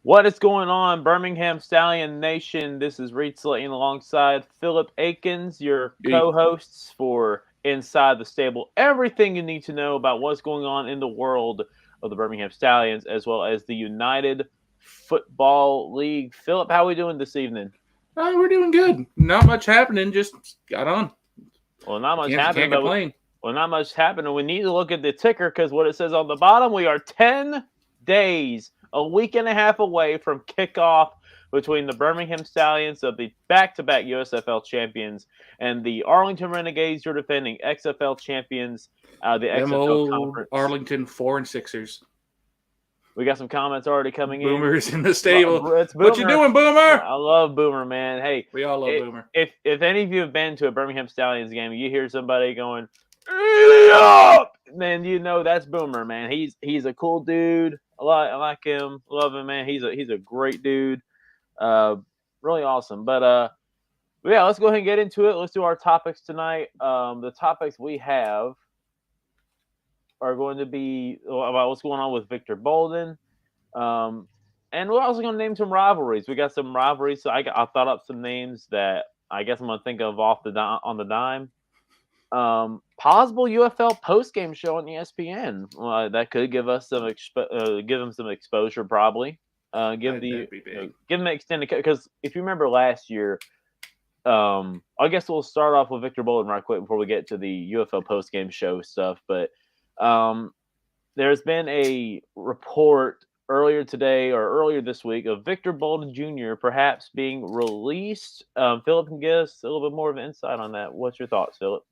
What is going on, Birmingham Stallion Nation? This is Reed Slayton alongside Philip Akins, your Hey, co-hosts for Inside the Stable. Everything you need to know about what's going on in the world of the Birmingham Stallions, as well as the United Football League. Philip, how are we doing this evening? we're doing good. Not much happening. Just got on. Well, not much Can't happening, but complain. not much happening. We need to look at the ticker because what it says on the bottom, we are 10 days, a week and a half away from kickoff between the Birmingham Stallions of the back-to-back USFL champions and the Arlington Renegades, your defending XFL champions, the Them XFL old conference. Arlington 4 and 6ers. We got some comments already coming in. Boomers in the stable. It's What you Boomer. doing, Boomer? I love Boomer, man. Hey, We all love Boomer. if any of you have been to a Birmingham Stallions game, you hear somebody going, "Idiot!" then you know that's Boomer, man. He's a cool dude. I like him. Love him, man. He's a great dude. Uh, really awesome. But yeah, let's go ahead and get into it. Let's do our topics tonight. The topics we have are going to be about what's going on with Victor Bolden. Um, and we're also going to name some rivalries. We got some rivalries. So I thought up some names that I guess I'm going to think of on the dime. Possible UFL post game show on ESPN. That could give us give them some exposure, probably. That'd be big. Give them extended because if you remember last year, I guess we'll start off with Victor Bolden right quick before we get to the UFL post game show stuff. But there's been a report earlier today or earlier this week of Victor Bolden Jr. perhaps being released. Philip can give us a little bit more of an insight on that. What's your thoughts, Philip?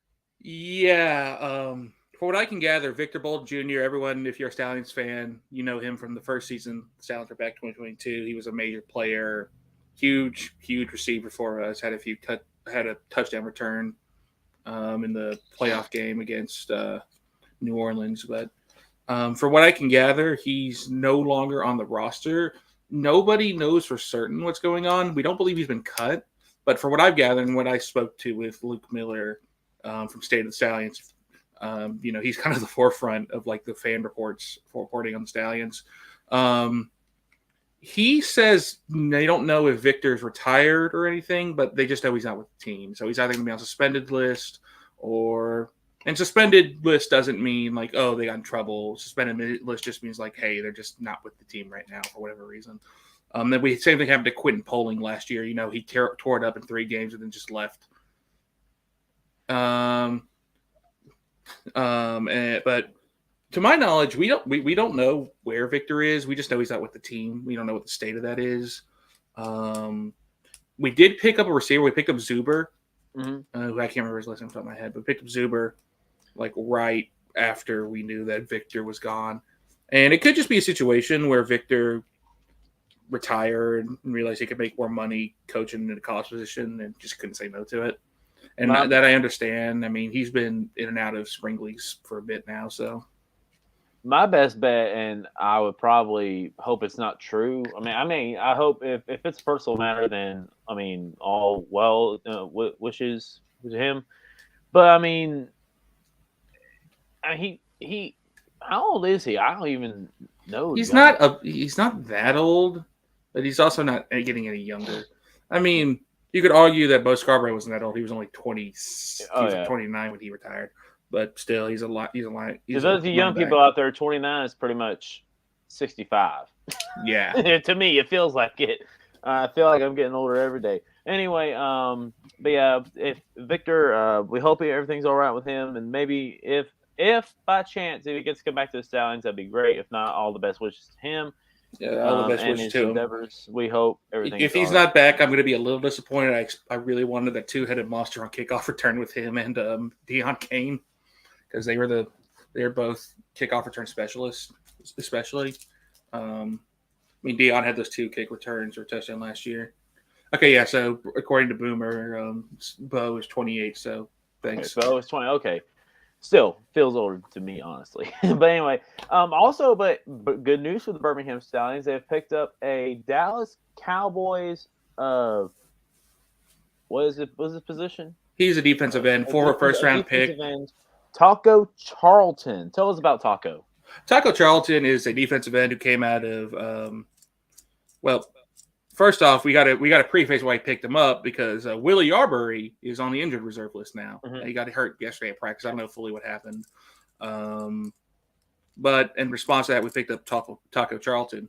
Yeah. For what I can gather, Victor Bolden Jr., everyone, if you're a Stallions fan, you know him from the first season, Stallions were back 2022. He was a major player, huge receiver for us, had a touchdown return in the playoff game against New Orleans. But for what I can gather, he's no longer on the roster. Nobody knows for certain what's going on. We don't believe he's been cut. But for what I've gathered and what I spoke to with Luke Miller from State of the Stallions, he's kind of the forefront of like the fan reporting on the Stallions. He says they don't know if Victor's retired or anything, but they just know he's not with the team. So he's either going to be on suspended list and suspended list doesn't mean like, oh, they got in trouble. Suspended list just means like, hey, they're just not with the team right now for whatever reason. Then same thing happened to Quentin Poling last year. He tore it up in 3 games and then just left. But to my knowledge, we don't know where Victor is. We just know he's not with the team. We don't know what the state of that is. We did pick up a receiver. We picked up Zuber, who I can't remember his last name off the top of my head, but picked up Zuber like right after we knew that Victor was gone. And it could just be a situation where Victor retired and realized he could make more money coaching in a college position and just couldn't say no to it. And that I understand. I mean, he's been in and out of spring leagues for a bit now, so. My best bet, and I would probably hope it's not true. I hope if it's a personal matter, then all wishes to him. But he how old is he? I don't even know. He's not that old, but he's also not getting any younger. I mean, you could argue that Bo Scarborough wasn't that old. He was only 20. Oh, he was yeah. 29 when he retired. But still, he's a lot. He's those young people out there, 29 is pretty much 65. Yeah. To me, it feels like it. I feel like I'm getting older every day. Anyway, but yeah, if Victor, we hope everything's all right with him, and maybe if by chance if he gets to come back to the Stallions, that'd be great. If not, all the best wishes to him. Yeah, all the best and wishes his to him. endeavors. We hope everything. If he's not back, I'm going to be a little disappointed. I really wanted that 2-headed monster on kickoff return with him and Deon Kane, because they're both kickoff return specialists, especially. Deon had those 2 kick returns or touchdown last year. Okay, yeah. So according to Boomer, Bo is 28. So thanks. Okay, Bo is 20. Okay, still feels older to me, honestly. But anyway, also, but good news for the Birmingham Stallions. They've picked up a Dallas Cowboys. What is it? What's his position? He's a defensive end, former first-round pick. Taco Charlton. Tell us about Taco. Taco Charlton is a defensive end who came out of Well, first off, we got to preface why I picked him up because Willie Yarbury is on the injured reserve list now. Mhm. He got hurt yesterday at practice. I don't know fully what happened, but in response to that, we picked up Taco Charlton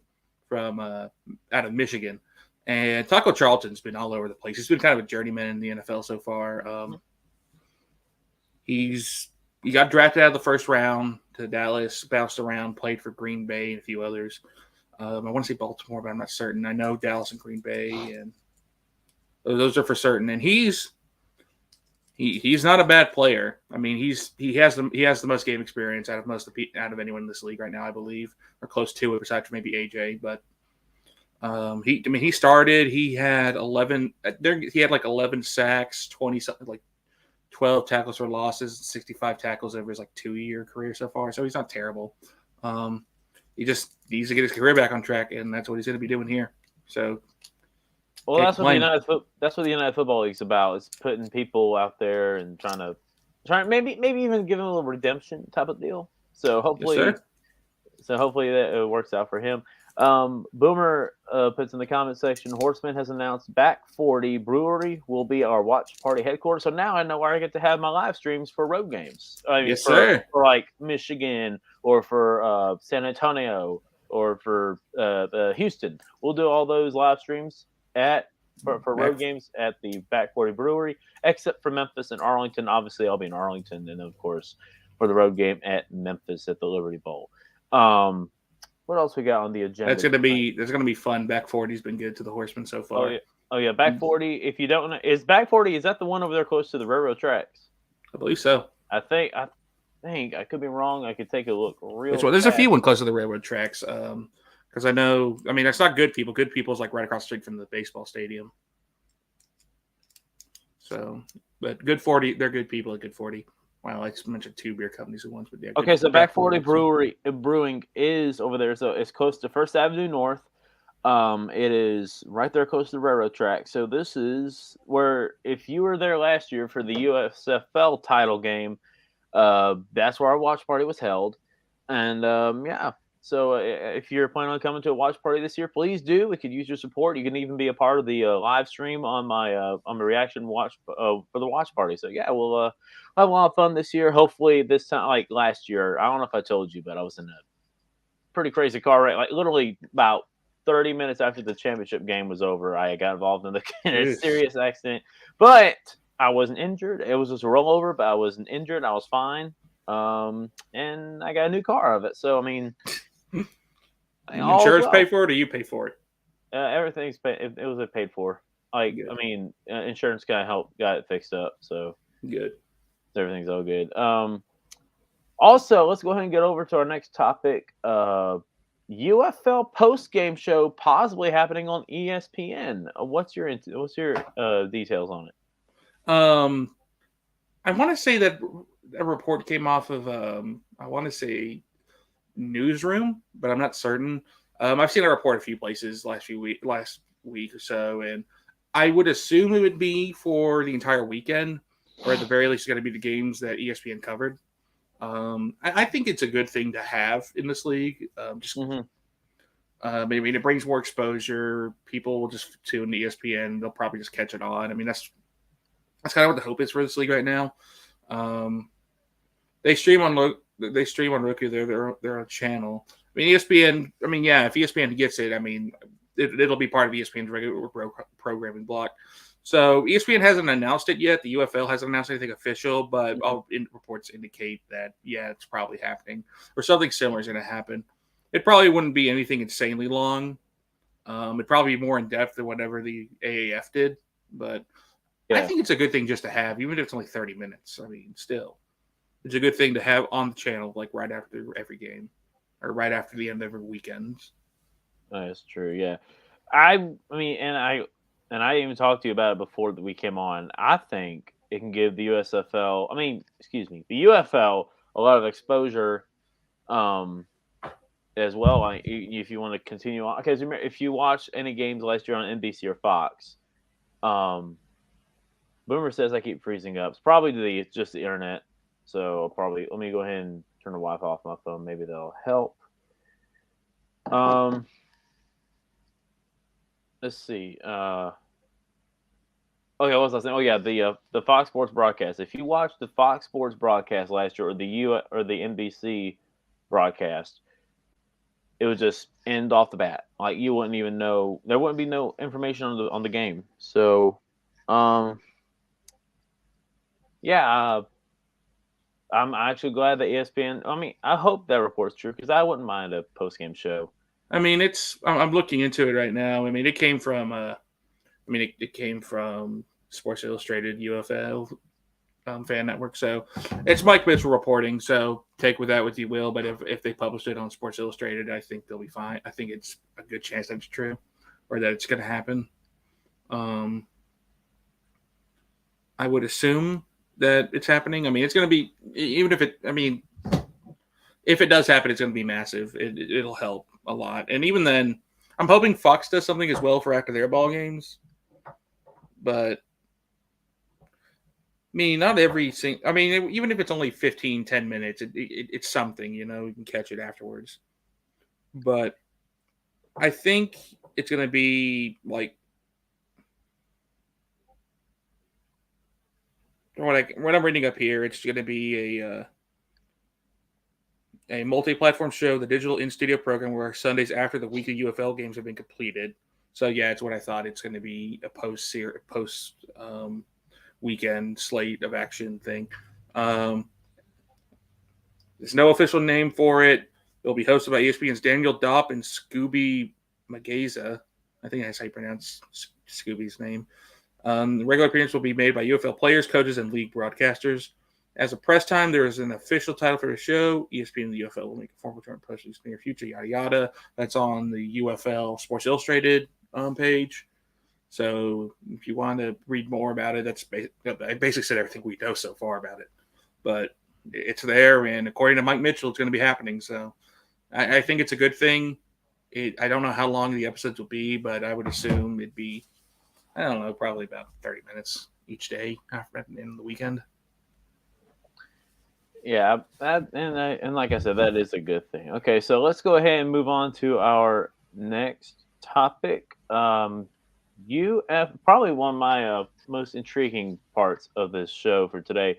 from out of Michigan, and Taco Charlton's been all over the place. He's been kind of a journeyman in the NFL so far. He got drafted out of the first round to Dallas, bounced around, played for Green Bay and a few others. I want to say Baltimore, but I'm not certain. I know Dallas and Green Bay, and those are for certain. And he's not a bad player. I mean, he has the most game experience out of anyone in this league right now, I believe, or close to it, besides maybe AJ. But he started. He had 11. He had like 11 sacks, 20 something, like 12 tackles for losses, 65 tackles over his like 2-year career so far. So he's not terrible. He just needs to get his career back on track, and that's what he's going to be doing here. So, well, that's what the United Football League's about. Is putting people out there and trying maybe even giving a little redemption type of deal. So hopefully, yes, that it works out for him. Boomer puts in the comment section, Horseman has announced Back 40 Brewery will be our watch party headquarters. So now I know where I get to have my live streams for road games. I mean, yes, sir. For like Michigan or for San Antonio or for Houston. We'll do all those live streams for road games at the Back 40 Brewery, except for Memphis and Arlington. Obviously, I'll be in Arlington, and of course for the road game at Memphis at the Liberty Bowl. What else we got on the agenda? That's gonna be fun. Back 40's been good to the Horsemen so far. Oh yeah, Back 40. If you don't know, is Back 40? Is that the one over there close to the railroad tracks? I believe so. I think I could be wrong. I could take a look real. There's a few one close to the railroad tracks. Because I know. I mean, that's not Good People. Good People's like right across the street from the baseball stadium. So, but Good 40, they're good people at Good 40. Wow, I mentioned 2 beer companies at once, but yeah. Okay, so Back 40 Brewing is over there, so it's close to First Avenue North. It is right there close to the railroad track. So this is where, if you were there last year for the USFL title game, that's where our watch party was held. And yeah, so if you're planning on coming to a watch party this year, please do. We could use your support. You can even be a part of the live stream on my reaction watch for the watch party. So yeah, we'll have a lot of fun this year. Hopefully this time, like last year, I don't know if I told you, but I was in a pretty crazy car wreck. Like literally about 30 minutes after the championship game was over, I got involved in a serious accident. But I wasn't injured. It was just a rollover, but I wasn't injured. I was fine. And I got a new car out of it. So I mean, insurance pay for it, or you pay for it? Everything's paid. It was paid for. Like good. I mean, insurance kind of helped, got it fixed up. So good. Everything's all good. Also, let's go ahead and get over to our next topic. UFL post game show possibly happening on ESPN. What's your details on it? I want to say that a report came off of I want to say Newsroom, but I'm not certain. I've seen a report a few places last week or so, and I would assume it would be for the entire weekend, or at the very least, it's going to be the games that ESPN covered. I think it's a good thing to have in this league. I mean, it brings more exposure. People will just tune to ESPN. They'll probably just catch it on. I mean, that's kind of what the hope is for this league right now. They stream on Roku. They're a channel. I mean, ESPN. I mean, yeah, if ESPN gets it, I mean, it'll be part of ESPN's regular programming block. So ESPN hasn't announced it yet. The UFL hasn't announced anything official, but all reports indicate that, yeah, it's probably happening, or something similar is going to happen. It probably wouldn't be anything insanely long. It'd probably be more in depth than whatever the AAF did, but yeah. I think it's a good thing just to have, even if it's only 30 minutes. I mean, still, it's a good thing to have on the channel, like right after every game, or right after the end of every weekend. That's true. Yeah, I mean, and I even talked to you about it before that we came on. I think it can give the the UFL a lot of exposure, as well. Like, if you want to continue on, because if you watch any games last year on NBC or Fox, Boomer says I keep freezing up. It's probably just the internet. So let me go ahead and turn the Wi-Fi off my phone. Maybe that'll help. let's see. Okay, what was I saying? Oh yeah, the Fox Sports broadcast. If you watched the Fox Sports broadcast last year, or the NBC broadcast, it would just end off the bat. Like you wouldn't even know. There wouldn't be no information on the game. So, um, yeah, I'm actually glad that ESPN. I mean, I hope that report's true because I wouldn't mind a post game show. I mean, I'm looking into it right now. I mean, it came from it came from Sports Illustrated UFL fan network. So it's Mike Mitchell reporting. So take with that what you will. But if they published it on Sports Illustrated, I think they'll be fine. I think it's a good chance that it's true or that it's going to happen. I would assume that it's happening. I mean, it's going to be, even if it does happen, it's going to be massive. It'll help a lot. And even then, I'm hoping Fox does something as well for after their ball games. But I mean, not every single. I mean, even if it's only 10 minutes, it's something. You can catch it afterwards. But I think it's going to be like what I'm reading up here. It's going to be a multi-platform show, the digital in-studio program, where Sundays after the weekly UFL games have been completed. So yeah, it's what I thought. It's going to be a post weekend slate of action thing. There's no official name for it. It'll be hosted by ESPN's Daniel Dopp and Scooby Magaza. I think that's how you pronounce Scooby's name. The regular appearance will be made by UFL players, coaches, and league broadcasters. As of press time, there is an official title for the show. ESPN and the UFL will make a formal return post in the near future, yada, yada. That's on the UFL Sports Illustrated page. So if you want to read more about it, I basically said everything we know so far about it. But it's there, and according to Mike Mitchell, it's going to be happening. So I think it's a good thing. I don't know how long the episodes will be, but I would assume it'd be, I don't know, probably about 30 minutes each day after the end of the weekend. Yeah, and like I said, that is a good thing. Okay, so let's go ahead and move on to our next topic. Probably one of my most intriguing parts of this show for today.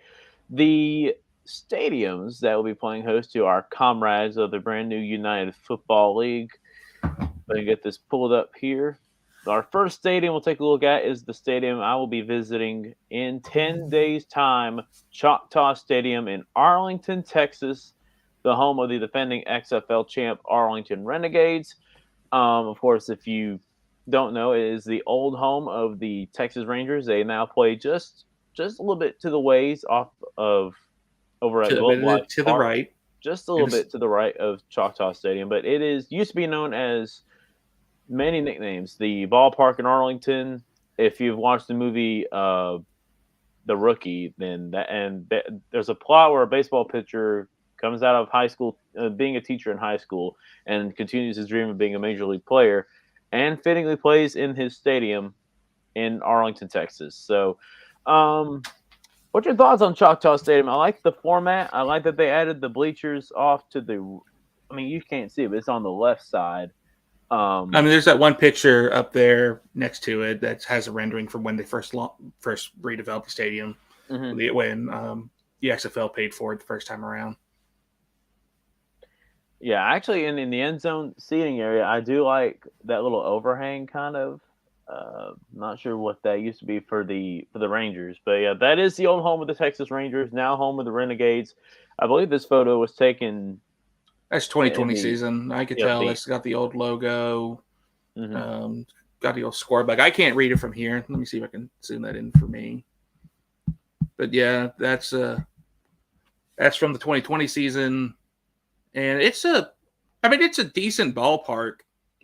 The stadiums that will be playing host to our comrades of the brand new United Football League. Let me get this pulled up here. Our first stadium we'll take a look at is the stadium I will be visiting in 10 days' time, Choctaw Stadium in Arlington, Texas, the home of the defending XFL champ Arlington Renegades. Of course, if you don't know, it is the old home of the Texas Rangers. They now play just a little bit to the ways off of over at Globe Life to Park, the right, just a little bit to the right of Choctaw Stadium. But it used to be known as many nicknames. The ballpark in Arlington. If you've watched the movie The Rookie, then there's a plot where a baseball pitcher comes out of high school, being a teacher in high school, and continues his dream of being a major league player, and fittingly plays in his stadium in Arlington, Texas. So, what's your thoughts on Choctaw Stadium? I like the format. I like that they added the bleachers off to the. I mean, you can't see it, but it's on the left side. I mean, there's that one picture up there next to it that has a rendering from when they first redeveloped the stadium, when the XFL paid for it the first time around. Yeah, actually, in the end zone seating area, I do like that little overhang kind of. Not sure what that used to be for the Rangers, but yeah, that is the old home of the Texas Rangers, now home of the Renegades. I believe this photo was taken. That's 2020 season. I could tell it's got the old logo, got the old scorebook. I can't read it from here. Let me see if I can zoom that in for me. But yeah, that's from the 2020 season, and it's a decent ballpark.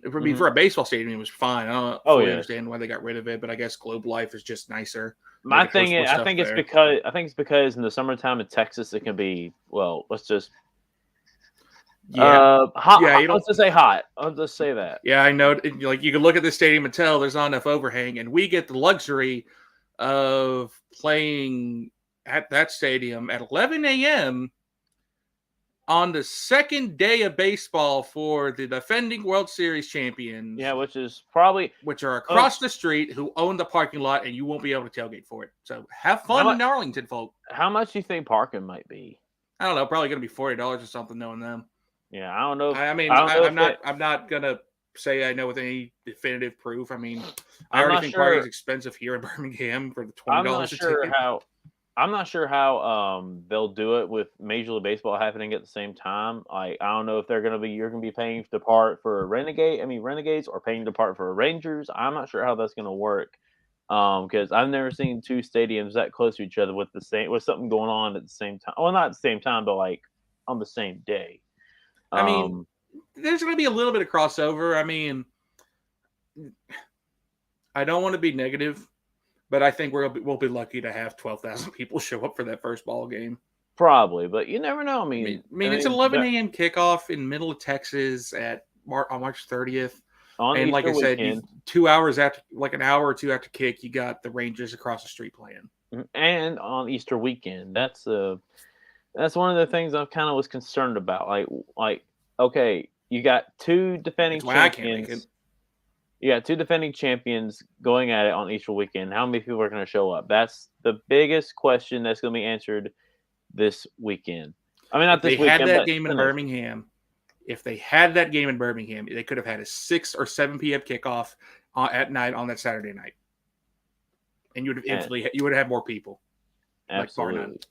For a baseball stadium, it was fine. I don't fully understand why they got rid of it, but I guess Globe Life is just nicer. My thing is, I think it's because in the summertime in Texas it can be, well, let's just hot. Yeah, let's just say hot. I'll just say that. Yeah, I know. Like, you can look at the stadium and tell there's not enough overhang, and we get the luxury of playing at that stadium at 11 a.m. on the second day of baseball for the defending World Series champions. Yeah, which is probably which are across the street, who own the parking lot, and you won't be able to tailgate for it. So have fun in Arlington, folks. How much do you think parking might be? I don't know. Probably going to be $40 or something, knowing them. Yeah, I don't know. I'm not going to say I know with any definitive proof. I mean, I already think parking is expensive here in Birmingham for the $20 a ticket. I'm not sure how they'll do it with Major League Baseball happening at the same time. Like, I don't know if you're going to be paying to depart for Renegades, or paying to depart for Rangers. I'm not sure how that's going to work, because I've never seen two stadiums that close to each other with something going on at the same time. Well, not at the same time, but like on the same day. I mean, there's going to be a little bit of crossover. I mean, I don't want to be negative, but I think we'll be lucky to have 12,000 people show up for that first ball game. Probably, but you never know. I mean, it's 11 a.m. kickoff in middle of Texas on March 30th. And like I said, 2 hours after, like an hour or two after kick, you got the Rangers across the street playing. And on Easter weekend, that's one of the things I kind of was concerned about. Like, okay, you got two defending champions. You got two defending champions going at it on Easter weekend. How many people are going to show up? That's the biggest question that's going to be answered this weekend. I mean, not this weekend. If they had that game in Birmingham, they could have had a 6 or 7 p.m. kickoff at night on that Saturday night, and you would have had more people. Absolutely.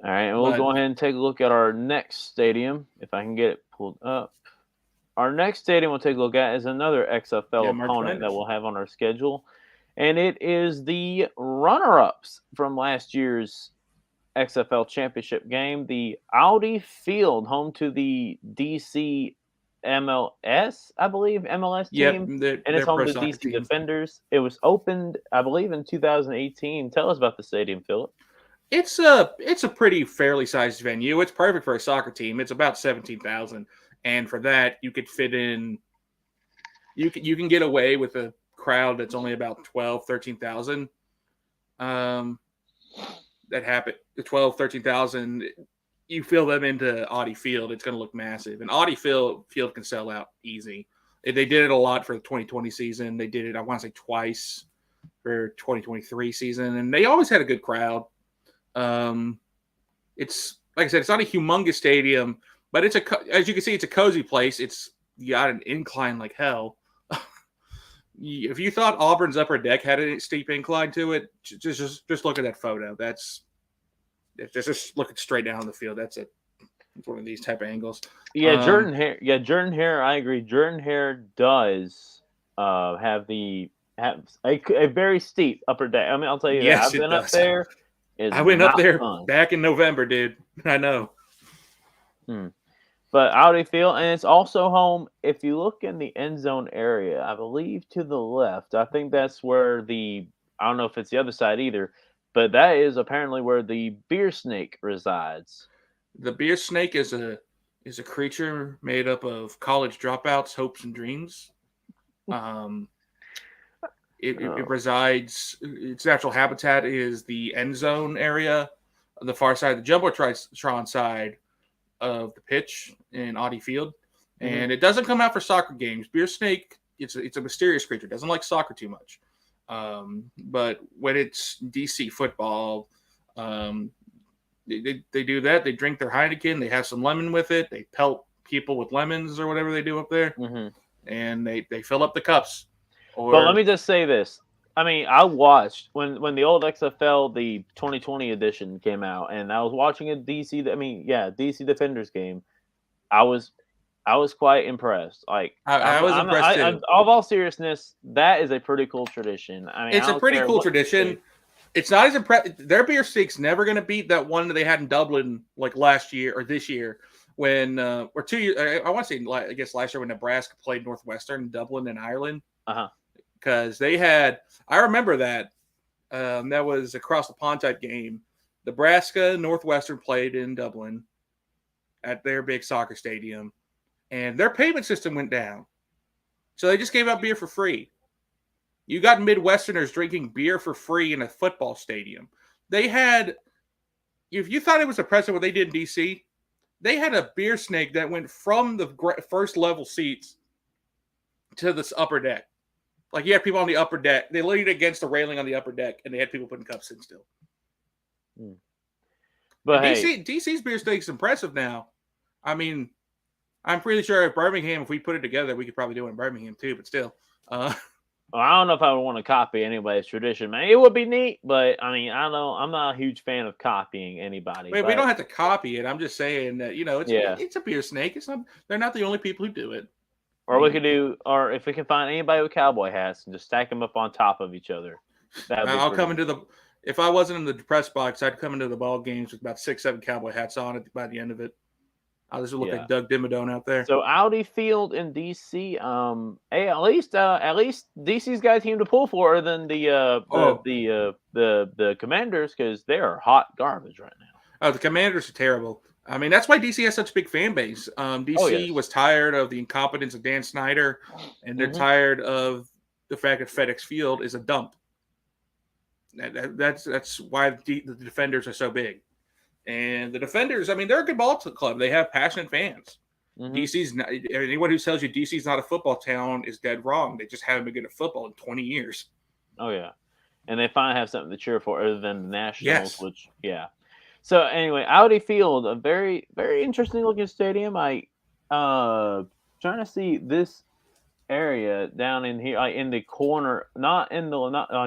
All right, and we'll go ahead and take a look at our next stadium if I can get it pulled up. Our next stadium we'll take a look at is another XFL opponent that we'll have on our schedule, and it is the runner-ups from last year's XFL championship game, the Audi Field, home to the DC MLS, I believe, MLS team, and it's home to DC Defenders. It was opened, I believe, in 2018. Tell us about the stadium, Philip. It's a pretty fairly sized venue. It's perfect for a soccer team. It's about 17,000. And for that, you could fit in. You can get away with a crowd that's only about 13,000. That happened. The 13,000. You fill them into Audi Field, it's going to look massive. And Audi Field can sell out easy. They did it a lot for the 2020 season. They did it, I want to say, twice for 2023 season, and they always had a good crowd. It's like I said, it's not a humongous stadium. But as you can see, it's a cozy place. You got an incline like hell. If you thought Auburn's upper deck had a steep incline to it, just look at that photo. That's just looking straight down the field. That's it. It's one of these type of angles. Yeah, Jordan Hare. I agree. Jordan Hare does have a very steep upper deck. I mean, I'll tell you, yes, I've been up there. I went up there back in November, dude. I know. But Audi Field, and it's also home, if you look in the end zone area, I believe to the left, I think that's where I don't know if it's the other side either, but that is apparently where the beer snake resides. The beer snake is a creature made up of college dropouts, hopes, and dreams. It resides, its natural habitat is the end zone area, the far side, the Jumbotron side of the pitch in Audi Field, and it doesn't come out for soccer games. Beer snake, it's a mysterious creature. It doesn't like soccer too much, but when it's DC football, they do that. They drink their Heineken. They have some lemon with it. They pelt people with lemons or whatever they do up there, and they fill up the cups. But let me just say this. I mean, I watched when the old XFL, the 2020 edition came out, and I was watching a DC Defenders game. I was quite impressed. Like I was impressed too. Of all seriousness, that is a pretty cool tradition. I mean, it's a pretty cool tradition. It's not as impressive. Their beer snake's never going to beat that one that they had in Dublin like last year or this year when or 2 years. I want to say I guess last year when Nebraska played Northwestern in Dublin in Ireland. Because they had, I remember that. That was across the pond type game. Nebraska, Northwestern played in Dublin at their big soccer stadium, and their payment system went down. So they just gave out beer for free. You got Midwesterners drinking beer for free in a football stadium. They had, if you thought it was impressive what they did in DC, they had a beer snake that went from the first level seats to this upper deck. Like you had people on the upper deck. They leaned against the railing on the upper deck, and they had people putting cups in still. But DC's beer snake's impressive now. I mean, I'm pretty sure if Birmingham, if we put it together, we could probably do it in Birmingham too. But still, well, I don't know if I would want to copy anybody's tradition, man. It would be neat, but I mean, I know I'm not a huge fan of copying anybody. We don't have to copy it. I'm just saying that it's a beer snake. It's not. They're not the only people who do it. Or we could do, or if we can find anybody with cowboy hats and just stack them up on top of each other. I'll come into the. If I wasn't in the press box, I'd come into the ball games with about 6-7 cowboy hats on it by the end of it. I'll just look like Doug Dimmadome out there. So Audi Field in DC, hey, at least DC's got a team to pull for than the Commanders, because they are hot garbage right now. Oh, the Commanders are terrible. I mean, that's why DC has such a big fan base. DC was tired of the incompetence of Dan Snyder, and they're tired of the fact that FedEx Field is a dump. That's why the Defenders are so big. And the Defenders, I mean, they're a good ball club. They have passionate fans. DC's not, anyone who tells you DC's not a football town is dead wrong. They just haven't been good at football in 20 years. Oh, yeah. And they finally have something to cheer for other than the Nationals, which, So anyway, Audi Field, a very, very interesting looking stadium. Trying to see this area down in here, in the corner, not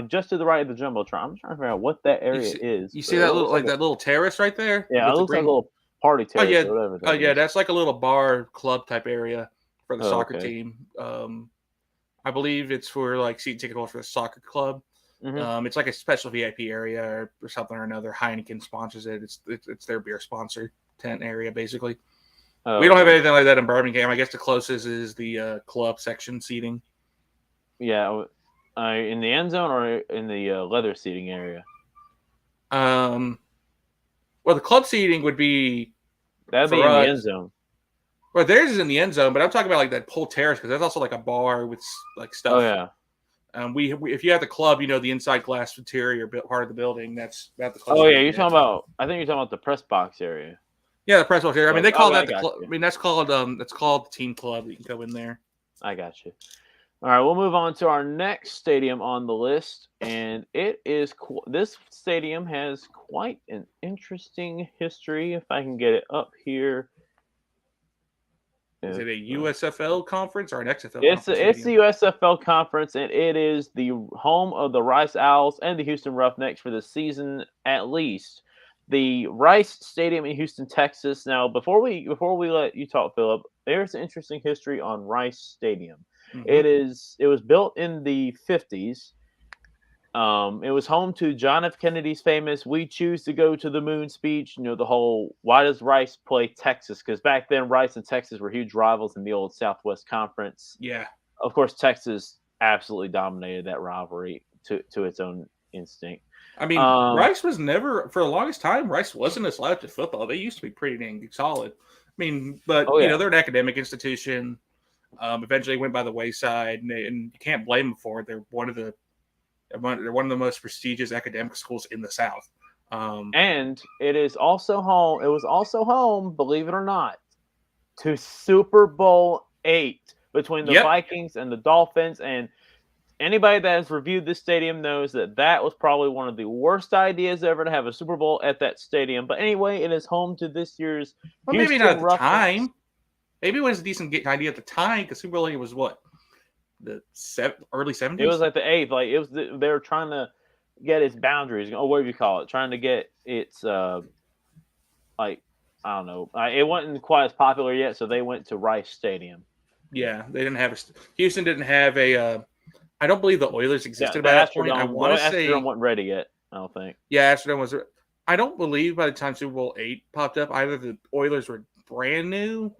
just to the right of the jumbotron. I'm trying to figure out what that area is. You see that little that little terrace right there? Yeah, it looks like a little party terrace. Or whatever that's like a little bar club type area for the soccer team. I believe it's for like season ticket holders for the soccer club. It's like a special VIP area or something or another. Heineken sponsors it. It's their beer sponsor tent area basically. We don't have anything like that in Birmingham. I guess the closest is the club section seating. Yeah, in the end zone or in the leather seating area. Well, the club seating would be. That'd be in the end zone. Well, theirs is in the end zone, but I'm talking about like that whole terrace because that's also like a bar with like stuff. Oh yeah. We if you have the club, the inside glass interior part of the building. That's the club. Oh yeah, you're talking about. I think you're talking about the press box area. Yeah, the press box area. I mean, they call that the club. I mean, that's called the team club. You can go in there. I got you. All right, we'll move on to our next stadium on the list, and it is this stadium has quite an interesting history. If I can get it up here. Is it a USFL conference or an XFL conference? It's the USFL conference, and it is the home of the Rice Owls and the Houston Roughnecks for the season at least. The Rice Stadium in Houston, Texas. Now, before we let you talk, Philip, there's an interesting history on Rice Stadium. It was built in the 50s. It was home to John F. Kennedy's famous "We choose to go to the moon" speech. The whole "Why does Rice play Texas?" Because back then, Rice and Texas were huge rivals in the old Southwest Conference. Yeah. Of course, Texas absolutely dominated that rivalry to its own instinct. I mean, Rice was never, for the longest time, Rice wasn't a slouch at football. They used to be pretty dang solid. I mean, but, they're an academic institution. Eventually went by the wayside, and you can't blame them for it. They're one of the most prestigious academic schools in the South. And it is also home. It was also home, believe it or not, to Super Bowl VIII between the Vikings and the Dolphins. And anybody that has reviewed this stadium knows that was probably one of the worst ideas ever to have a Super Bowl at that stadium. But anyway, it is home to this year's. Well, maybe not at the time. Maybe it was a decent idea at the time because Super Bowl VIII was what, the early 70s. It was like the 8th. Like it was. They were trying to get its boundaries. Oh, what do you call it? Trying to get its like I don't know. It wasn't quite as popular yet, so they went to Rice Stadium. Yeah, they didn't have Houston didn't have a. I don't believe the Oilers existed by that point. I want to say Astrodome wasn't ready yet. I don't think. Yeah, Astrodome was. I don't believe by the time Super Bowl VIII popped up, either the Oilers were brand new,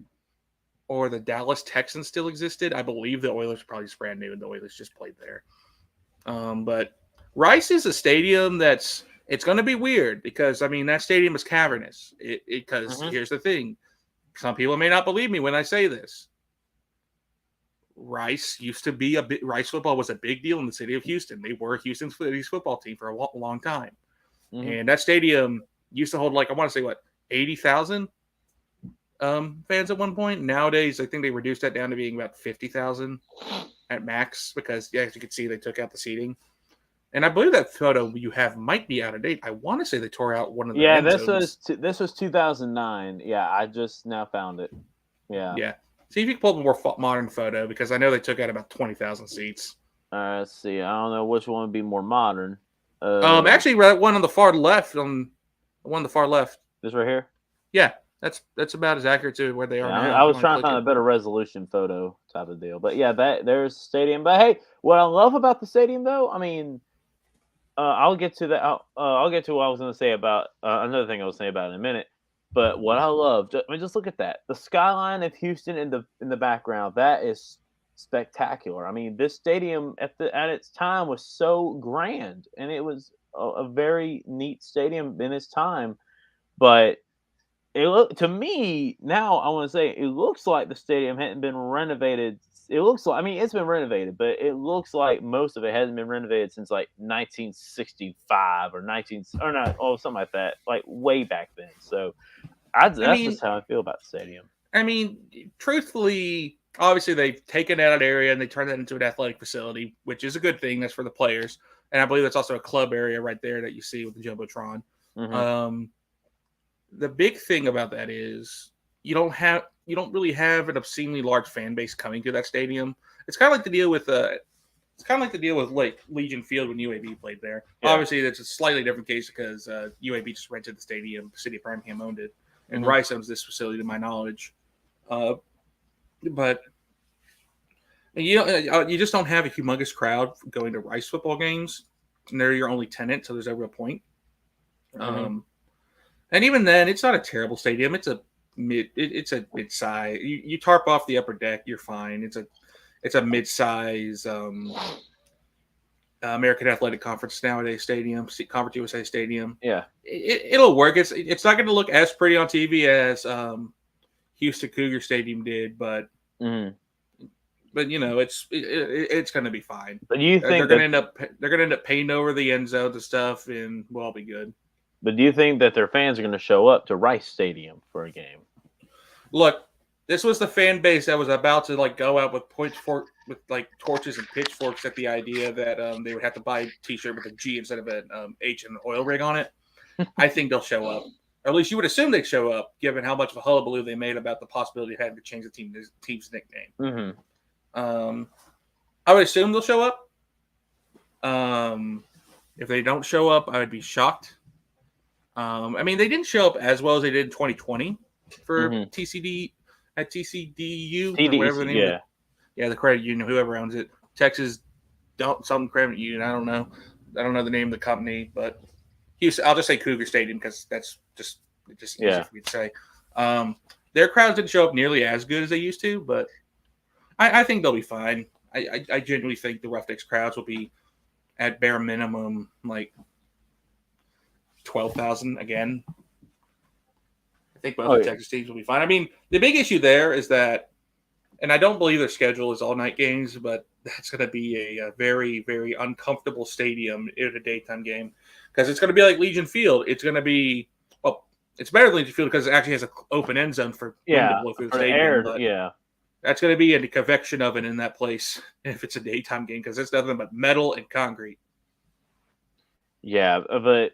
or the Dallas Texans still existed. I believe the Oilers were probably just brand new, and the Oilers just played there. But Rice is a stadium it's going to be weird because that stadium is cavernous. Because here's the thing, some people may not believe me when I say this. Rice used to be Rice football was a big deal in the city of Houston. They were Houston's football team for a long time. And that stadium used to hold I want to say 80,000. fans at one point. Nowadays, I think they reduced that down to being about 50,000 at max because, as you can see, they took out the seating. And I believe that photo you have might be out of date. I want to say they tore out one of the Yeah, end zones. this was 2009. Yeah, I just now found it. Yeah. Yeah. See if you can pull up a more modern photo because I know they took out about 20,000 seats. Let's see. I don't know which one would be more modern. Actually, one on the far left. On one on the far left. This right here. Yeah, that's about as accurate to where they are now. I was trying to find a better resolution photo type of deal, but yeah, there's the stadium. But hey, what I love about the stadium, though, I mean, I'll get to that. I'll get to what I was going to say about another thing I was saying about in a minute. But what I love, just look at that. The skyline of Houston in the background. That is spectacular. I mean, this stadium at its time was so grand, and it was a very neat stadium in its time. But to me now, I want to say it looks like the stadium hadn't been renovated. It looks like, I mean, it's been renovated, but it looks like most of it hasn't been renovated since like 1965 or something like that, like way back then. So that's just how I feel about the stadium. I mean, truthfully, obviously they've taken out an area and they turned that into an athletic facility, which is a good thing. That's for the players, and I believe that's also a club area right there that you see with the jumbotron. Mm-hmm. The big thing about that is you don't really have an obscenely large fan base coming to that stadium. It's kind of like the deal with like Legion Field when UAB played there. Yeah. Obviously, that's a slightly different case because UAB just rented the stadium. The city of Birmingham owned it, and mm-hmm. Rice owns this facility, to my knowledge. But you just don't have a humongous crowd going to Rice football games, and they're your only tenant, so there's no real point. Mm-hmm. And even then, it's not a terrible stadium. It's a mid-size. You tarp off the upper deck, you're fine. It's a mid-size American Athletic Conference nowadays stadium, Conference USA Stadium. Yeah, it'll work. It's not going to look as pretty on TV as Houston Cougar Stadium did, but mm-hmm. It's going to be fine. But you think they're going to end up painting over the end zones and stuff, and we'll all be good. But do you think that their fans are going to show up to Rice Stadium for a game? Look, this was the fan base that was about to go out with torches and pitchforks at the idea that they would have to buy a T-shirt with a G instead of an H and an oil rig on it. I think they'll show up, or at least you would assume they'd show up, given how much of a hullabaloo they made about the possibility of having to change the team's nickname. Mm-hmm. I would assume they'll show up. If they don't show up, I would be shocked. I mean, they didn't show up as well as they did in 2020 for mm-hmm. TCDU, or whatever the name is. Yeah, the credit union, whoever owns it. Texas something credit union. I don't know the name of the company, but I'll just say Cougar Stadium because that's just easier for me to say. Their crowds didn't show up nearly as good as they used to, but I think they'll be fine. I genuinely think the Roughnecks crowds will be at bare minimum like 12,000 again. I think both the Texas teams will be fine. I mean, the big issue there is that, and I don't believe their schedule is all night games, but that's going to be a very, very uncomfortable stadium in a daytime game because it's going to be like Legion Field. It's going to be, it's better than Legion Field because it actually has an open end zone for wind to blow through the stadium. That's going to be a convection oven in that place if it's a daytime game because it's nothing but metal and concrete. Yeah, but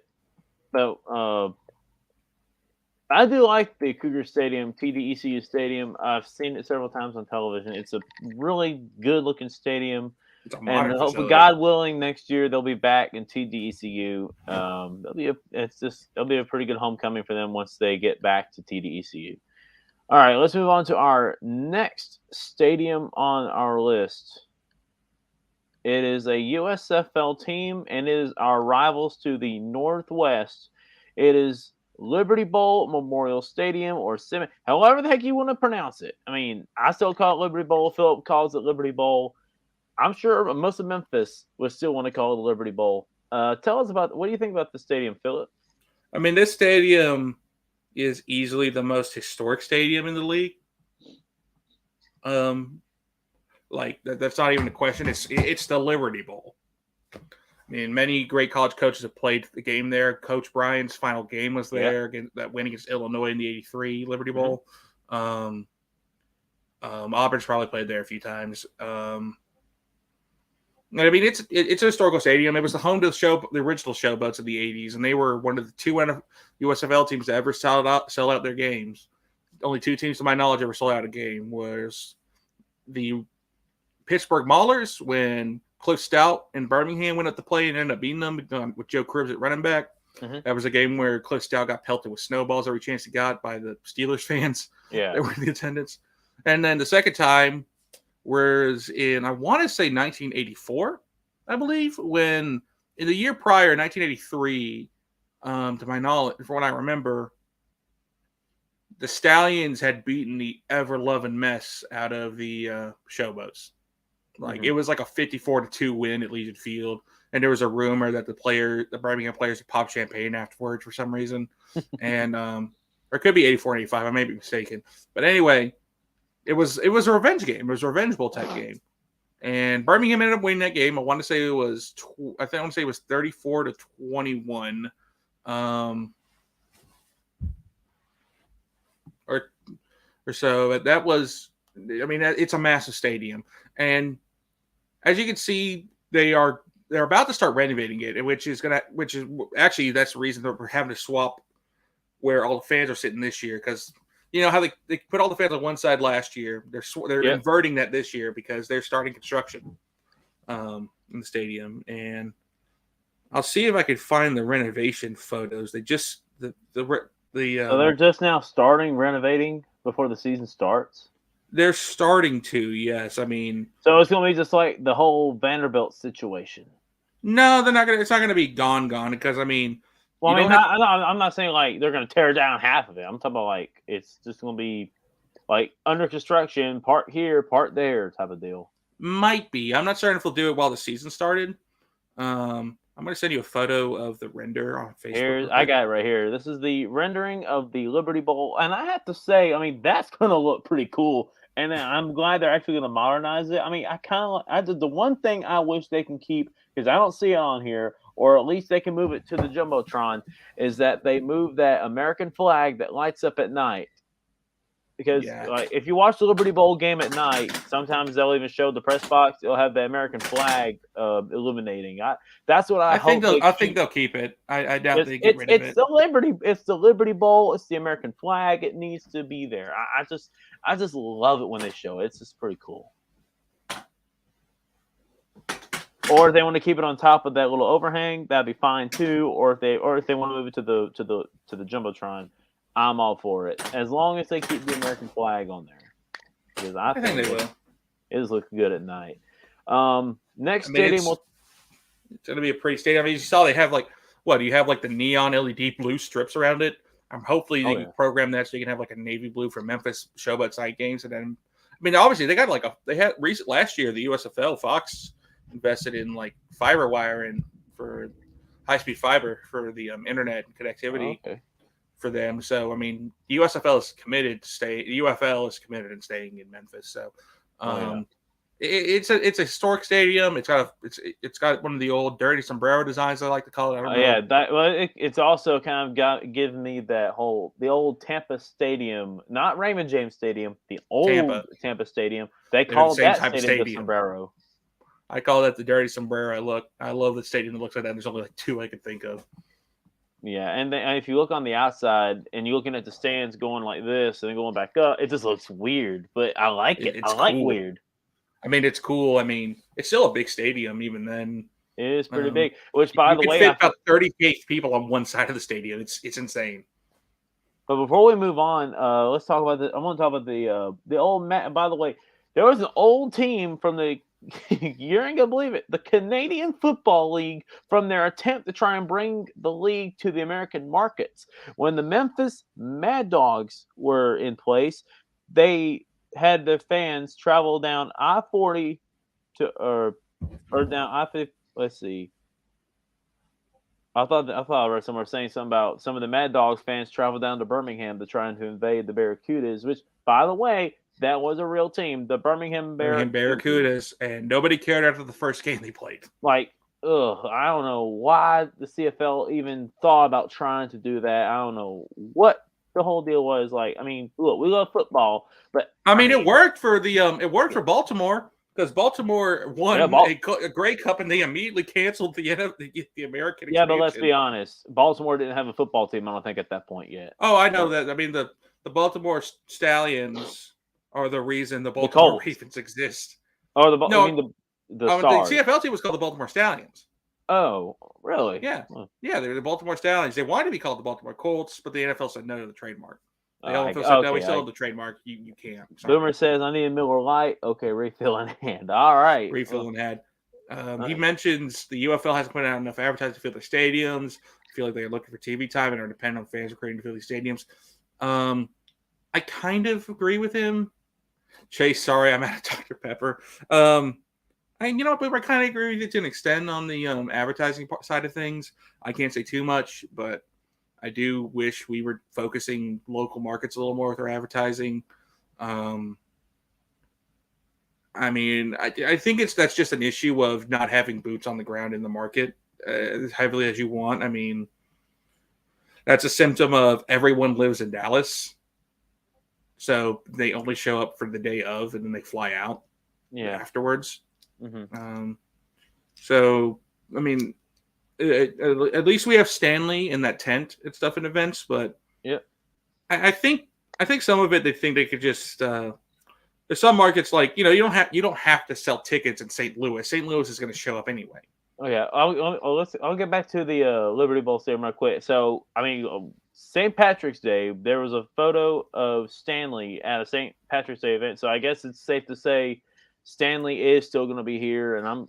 I do like the Cougar Stadium, TDECU Stadium. I've seen it several times on television. It's a really good-looking stadium. It's a modern facility. God willing, next year they'll be back in TDECU. It'll be a pretty good homecoming for them once they get back to TDECU. All right, let's move on to our next stadium on our list. It is a USFL team, and it is our rivals to the northwest. It is Liberty Bowl Memorial Stadium, or however the heck you want to pronounce it. I mean, I still call it Liberty Bowl. Philip calls it Liberty Bowl. I'm sure most of Memphis would still want to call it the Liberty Bowl. Tell us what do you think about the stadium, Philip? I mean, this stadium is easily the most historic stadium in the league. That's not even a question. It's the Liberty Bowl. I mean, many great college coaches have played the game there. Coach Bryant's final game was there, that win against Illinois in the '83 Liberty Bowl. Auburn's probably played there a few times. I mean, it's a historical stadium. It was the home to the original Showboats of the '80s, and they were one of the two USFL teams to ever sell out their games. Only two teams, to my knowledge, ever sold out a game was the Pittsburgh Maulers when Cliff Stout in Birmingham went up to play and ended up beating them with Joe Cribbs at running back. Mm-hmm. That was a game where Cliff Stout got pelted with snowballs every chance he got by the Steelers fans that were in the attendance. And then the second time was in, I want to say 1984, I believe, when in the year prior, 1983, to my knowledge, from what I remember, the Stallions had beaten the ever-loving mess out of the Showboats. Like, it was like a 54-2 win at Legion Field. And there was a rumor that the Birmingham players would pop champagne afterwards for some reason. And, or it could be 84 and 85. I may be mistaken. But anyway, it was a revenge game. It was a revenge bowl type game. And Birmingham ended up winning that game. I want to say it was, 34-21. Or so. That was, I mean, it's a massive stadium. And as you can see, they're about to start renovating it, which is actually, that's the reason that we're having to swap where all the fans are sitting this year, because you know how they put all the fans on one side last year. They're inverting that this year because they're starting construction in the stadium. And I'll see if I can find the renovation photos. They just so they're just now starting renovating before the season starts. They're starting to, yes. I mean, so it's going to be just like the whole Vanderbilt situation. No, they're not going to. It's not going to be gone because I mean, well, I mean, I'm not saying like they're going to tear down half of it. I'm talking about like it's just going to be like under construction, part here, part there type of deal. Might be. I'm not certain if they'll do it while the season started. I'm going to send you a photo of the render on Facebook. I got it right here. This is the rendering of the Liberty Bowl, and I have to say, I mean, that's going to look pretty cool. And I'm glad they're actually going to modernize it. I mean, the one thing I wish they can keep, because I don't see it on here, or at least they can move it to the Jumbotron, is that they move that American flag that lights up at night. Because like, if you watch the Liberty Bowl game at night, sometimes they'll even show the press box. It'll have the American flag illuminating. That's what I hope. I think they'll keep it. I doubt they get rid of it. It's the Liberty Bowl. It's the American flag. It needs to be there. I just love it when they show it. It's just pretty cool. Or if they want to keep it on top of that little overhang, that'd be fine too. Or if they want to move it to the Jumbotron, I'm all for it, as long as they keep the American flag on there. Because I think they will. It just looks good at night. Stadium it's going to be a pretty stadium. I mean, you saw they have like, what, do you have like the neon LED blue strips around it? Hopefully they can program that so you can have like a navy blue for Memphis Showboat side games. And then, I mean, obviously they got last year, the USFL Fox invested in like fiber wiring for high-speed fiber for the internet connectivity. For them. So, I mean, the USFL is committed to stay. The UFL is committed in staying in Memphis. So, it's a historic stadium. It's got one of the old dirty sombrero designs, I like to call it. I don't know. It's also kind of given me the old Tampa Stadium, not Raymond James Stadium, the old Tampa Stadium. They call that stadium the sombrero. I call that the dirty sombrero. I love the stadium that looks like that. There's only like two I can think of. Yeah, and if you look on the outside and you're looking at the stands going like this and then going back up, it just looks weird. But I like it. I like weird. I mean, it's cool. I mean, it's still a big stadium even then. It is pretty big. Which, by the way, fit about 38 people on one side of the stadium. It's insane. But before we move on, let's talk about I want to talk about the old Matt. By the way, there was an old team from the you ain't gonna believe it. The Canadian Football League, from their attempt to try and bring the league to the American markets. When the Memphis Mad Dogs were in place, they had the fans travel down I-40 or down I-50. Let's see. I thought I read somewhere saying something about some of the Mad Dogs fans travel down to Birmingham to try and invade the Barracudas, which, by the way, that was a real team, the Birmingham Barracudas, and nobody cared after the first game they played. Like, I don't know why the CFL even thought about trying to do that. I don't know what the whole deal was like, I mean, look, we love football, but I mean, it worked for it worked for Baltimore because Baltimore won a Grey Cup and they immediately canceled the American. Yeah, but let's be honest, Baltimore didn't have a football team. I don't think at that point yet. Oh, I know that. I mean, the Baltimore Stallions are the reason the Baltimore Ravens exist. Oh, I mean the CFL team was called the Baltimore Stallions. Oh, really? Yeah, yeah, they're the Baltimore Stallions. They wanted to be called the Baltimore Colts, but the NFL said no to the trademark. The NFL said no, we still have the trademark. You can't. Sorry. Boomer says, "I need a Miller Lite." Okay, refill in hand. All right, refill in hand. He mentions the UFL hasn't put out enough advertising to fill their stadiums. I feel like they're looking for TV time and are dependent on fans recruiting to fill these stadiums. I kind of agree with him. Chase, sorry, I'm out of Dr. Pepper. And you know what, I kind of agree with you to an extent on the advertising side of things. I can't say too much, but I do wish we were focusing local markets a little more with our advertising. I mean, I think that's just an issue of not having boots on the ground in the market as heavily as you want. I mean, that's a symptom of everyone lives in Dallas. So they only show up for the day of, and then they fly out afterwards. Mm-hmm. So, I mean, at least we have Stanley in that tent and stuff in events, but I think some of it they think they could just there's some markets like you don't have to sell tickets in St. Louis. St. Louis is going to show up anyway. Oh yeah, I'll get back to the Liberty Bowl stadium real quick. So I mean, St. Patrick's Day, there was a photo of Stanley at a St. Patrick's Day event. So I guess it's safe to say Stanley is still going to be here, and I'm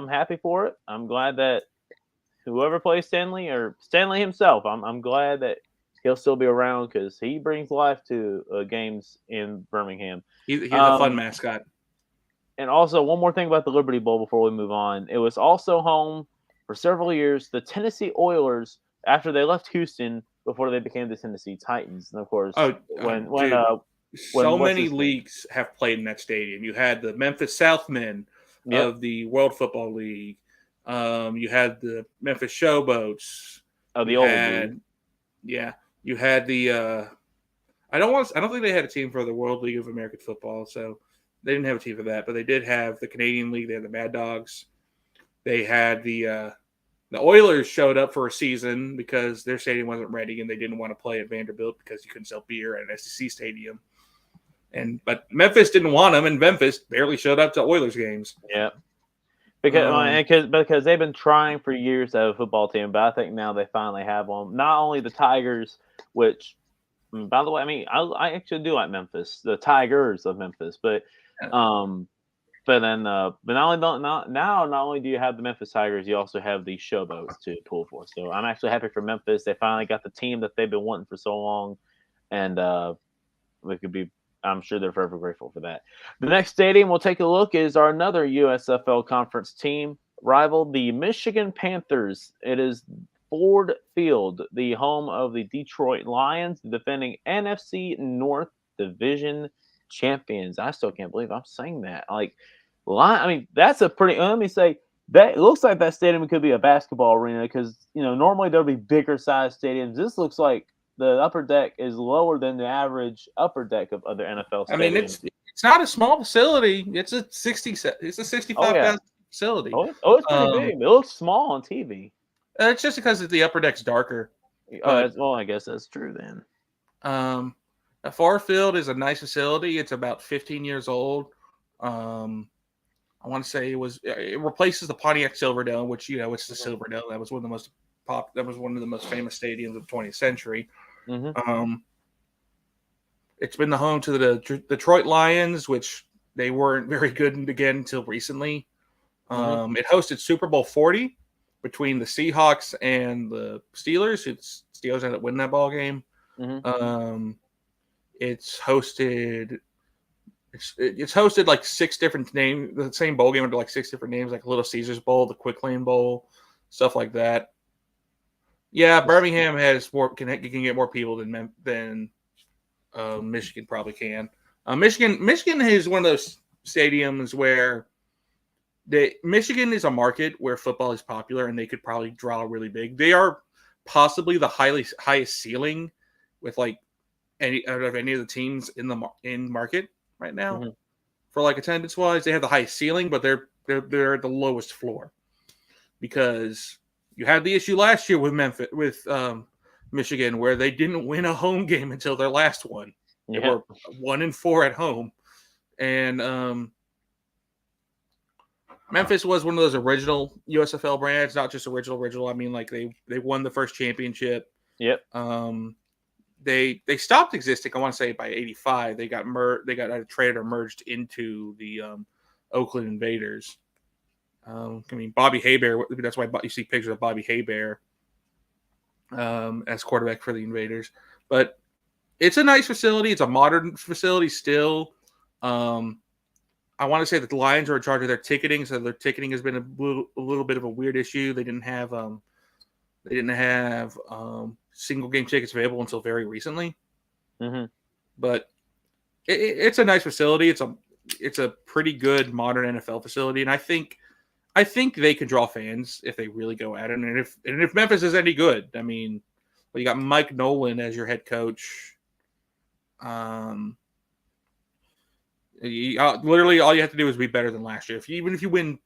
happy for it. I'm glad that whoever plays Stanley or Stanley himself, I'm glad that he'll still be around because he brings life to games in Birmingham. He's a fun mascot. And also, one more thing about the Liberty Bowl before we move on. It was also home for several years. The Tennessee Oilers, after they left Houston, before they became the Tennessee Titans. And of course, so many leagues have played in that stadium. You had the Memphis Southmen of the World Football League. You had the Memphis Showboats. Oh, the old league. Yeah. You had the I don't think they had a team for the World League of American Football, so they didn't have a team for that, but they did have the Canadian League. They had the Mad Dogs. They had the Oilers showed up for a season because their stadium wasn't ready and they didn't want to play at Vanderbilt because you couldn't sell beer at an SEC stadium. But Memphis didn't want them, and Memphis barely showed up to Oilers games. Yeah, because they've been trying for years to have a football team, but I think now they finally have one. Not only the Tigers, which, by the way, I mean I actually do like Memphis, the Tigers of Memphis, but not only do you have the Memphis Tigers, you also have the Showboats to pull for. So I'm actually happy for Memphis. They finally got the team that they've been wanting for so long, and I'm sure they're forever grateful for that. The next stadium we'll take a look is another USFL conference team rival, the Michigan Panthers. It is Ford Field, the home of the Detroit Lions, defending NFC North Division champions. I still can't believe I'm saying that. That's a pretty. Let me say that it looks like that stadium could be a basketball arena because normally there'll be bigger size stadiums. This looks like the upper deck is lower than the average upper deck of other NFL stadiums. I mean, it's not a small facility. It's a 65,000 facility. It's pretty big. It looks small on TV. It's just because the upper deck's darker. I guess that's true then. Ford Field is a nice facility. It's about 15 years old. I want to say it replaces the Pontiac Silverdome, which it's the Silverdome. That was one of the most famous stadiums of the 20th century. Mm-hmm. It's been the home to the Detroit Lions, which they weren't very good again until recently. Mm-hmm. It hosted Super Bowl 40 between the Seahawks and the Steelers. Steelers ended up winning that ball game. Mm-hmm. It's hosted like 6 different names. The same bowl game under like 6 different names, like Little Caesars Bowl, the Quick Lane Bowl, stuff like that. Yeah, Birmingham can get more people than Michigan probably can. Michigan is one of those stadiums where Michigan is a market where football is popular, and they could probably draw really big. They are possibly the highest ceiling with like any of the teams in market right now. Mm-hmm. For like attendance wise, they have the highest ceiling, but they're at the lowest floor because you had the issue last year with Michigan where they didn't win a home game until their last one. They were 1-4 at home, and Memphis was one of those original USFL brands, not just original. I mean, like they won the first championship. Yep. They stopped existing. I want to say by '85 they got either traded or merged into the Oakland Invaders. I mean, Bobby Hebert. That's why you see pictures of Bobby Hebert as quarterback for the Invaders. But it's a nice facility. It's a modern facility still. I want to say that the Lions are in charge of their ticketing, so their ticketing has been a little bit of a weird issue. They didn't have single game tickets available until very recently. Mm-hmm. But it's a nice facility. It's a pretty good modern NFL facility, and I think they can draw fans if they really go at it. And if Memphis is any good, I mean, well, you got Mike Nolan as your head coach. Literally, all you have to do is be better than last year. Even if you win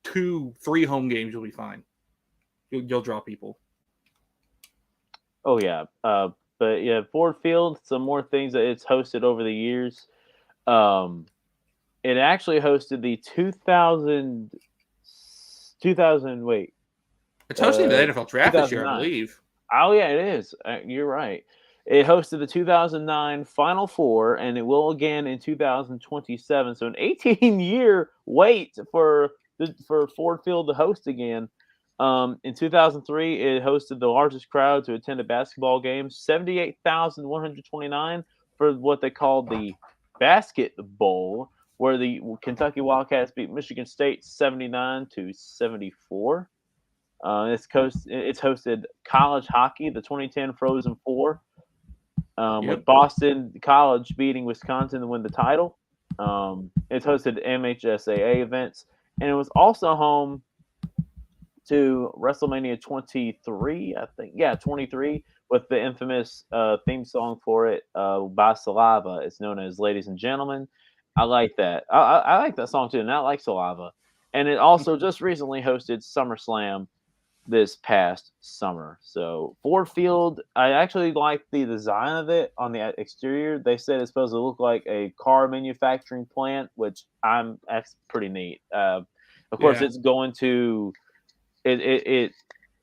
2-3 home games, you'll be fine. You'll draw people. Oh yeah, but yeah, Ford Field. Some more things that it's hosted over the years. It actually hosted the 2000. Wait, it's hosting the NFL draft this year, I believe. Oh yeah, it is. You're right. It hosted the 2009 Final Four, and it will again in 2027. So an 18-year wait for Ford Field to host again. In 2003, it hosted the largest crowd to attend a basketball game, 78,129 for what they called the Basket Bowl, where the Kentucky Wildcats beat Michigan State 79-74. It's hosted college hockey, the 2010 Frozen Four, with Boston College beating Wisconsin to win the title. It's hosted MHSAA events, and it was also home to WrestleMania 23, I think. Yeah, 23, with the infamous theme song for it by Saliva. It's known as Ladies and Gentlemen. I like that. I like that song too, and I like Saliva. And it also just recently hosted SummerSlam this past summer. So Ford Field, I actually like the design of it on the exterior. They said it's supposed to look like a car manufacturing plant, which that's pretty neat. Of course, it's going to it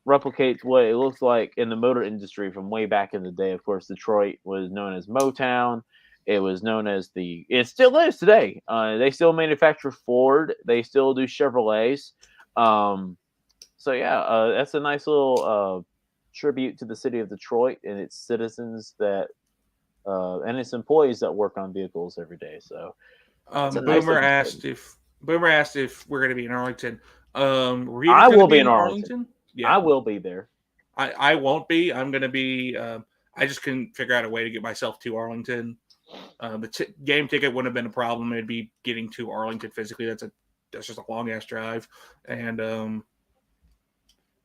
replicates what it looks like in the motor industry from way back in the day. Of course, Detroit was known as Motown. It was known as it still is today. They still manufacture Ford. They still do Chevrolets. So yeah, that's a nice little tribute to the city of Detroit and its citizens and its employees that work on vehicles every day. So Boomer asked if we're going to be in Arlington. I will be in Arlington. Yeah, I will be there. I won't be. I'm going to be. I just couldn't figure out a way to get myself to Arlington. The game ticket wouldn't have been a problem. It'd be getting to Arlington physically. That's just a long ass drive, and I'm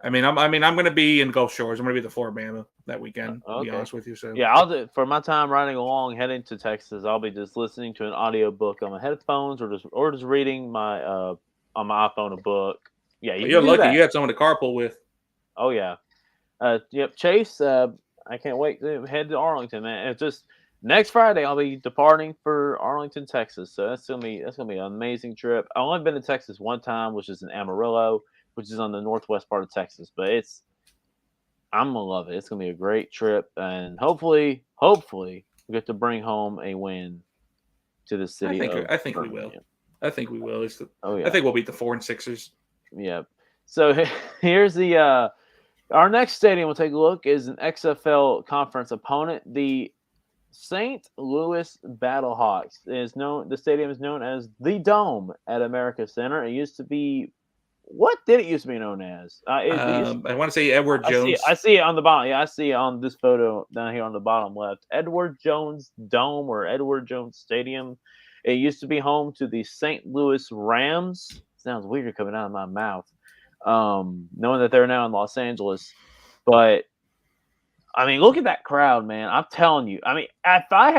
going to be in Gulf Shores. I'm going to be the Floribama that weekend. To be honest with you, so yeah, I'll do for my time riding along, heading to Texas. I'll be just listening to an audio book on my headphones, or just reading my on my iPhone a book. Yeah, you're lucky you had someone to carpool with. Oh yeah, yep. Chase, I can't wait to head to Arlington, man. It's just next Friday I'll be departing for Arlington, Texas. So that's gonna be an amazing trip. I've only been to Texas one time, which is in Amarillo, which is on the northwest part of Texas. But I'm gonna love it. It's gonna be a great trip, and hopefully we get to bring home a win to the city. I think we will. I think we will. I think we'll beat the 4 and 6ers. Yeah. So here's our next stadium we'll take a look is an XFL conference opponent. The St. Louis Battlehawks the stadium is known as the Dome at America Center. It used to be, what did it used to be known as? I want to say Edward Jones. I see it on the bottom. Yeah, I see it on this photo down here on the bottom left. Edward Jones Dome or Edward Jones Stadium. It used to be home to the St. Louis Rams. Sounds weird coming out of my mouth, knowing that they're now in Los Angeles. But I mean, look at that crowd, man. I'm telling you. I mean, if I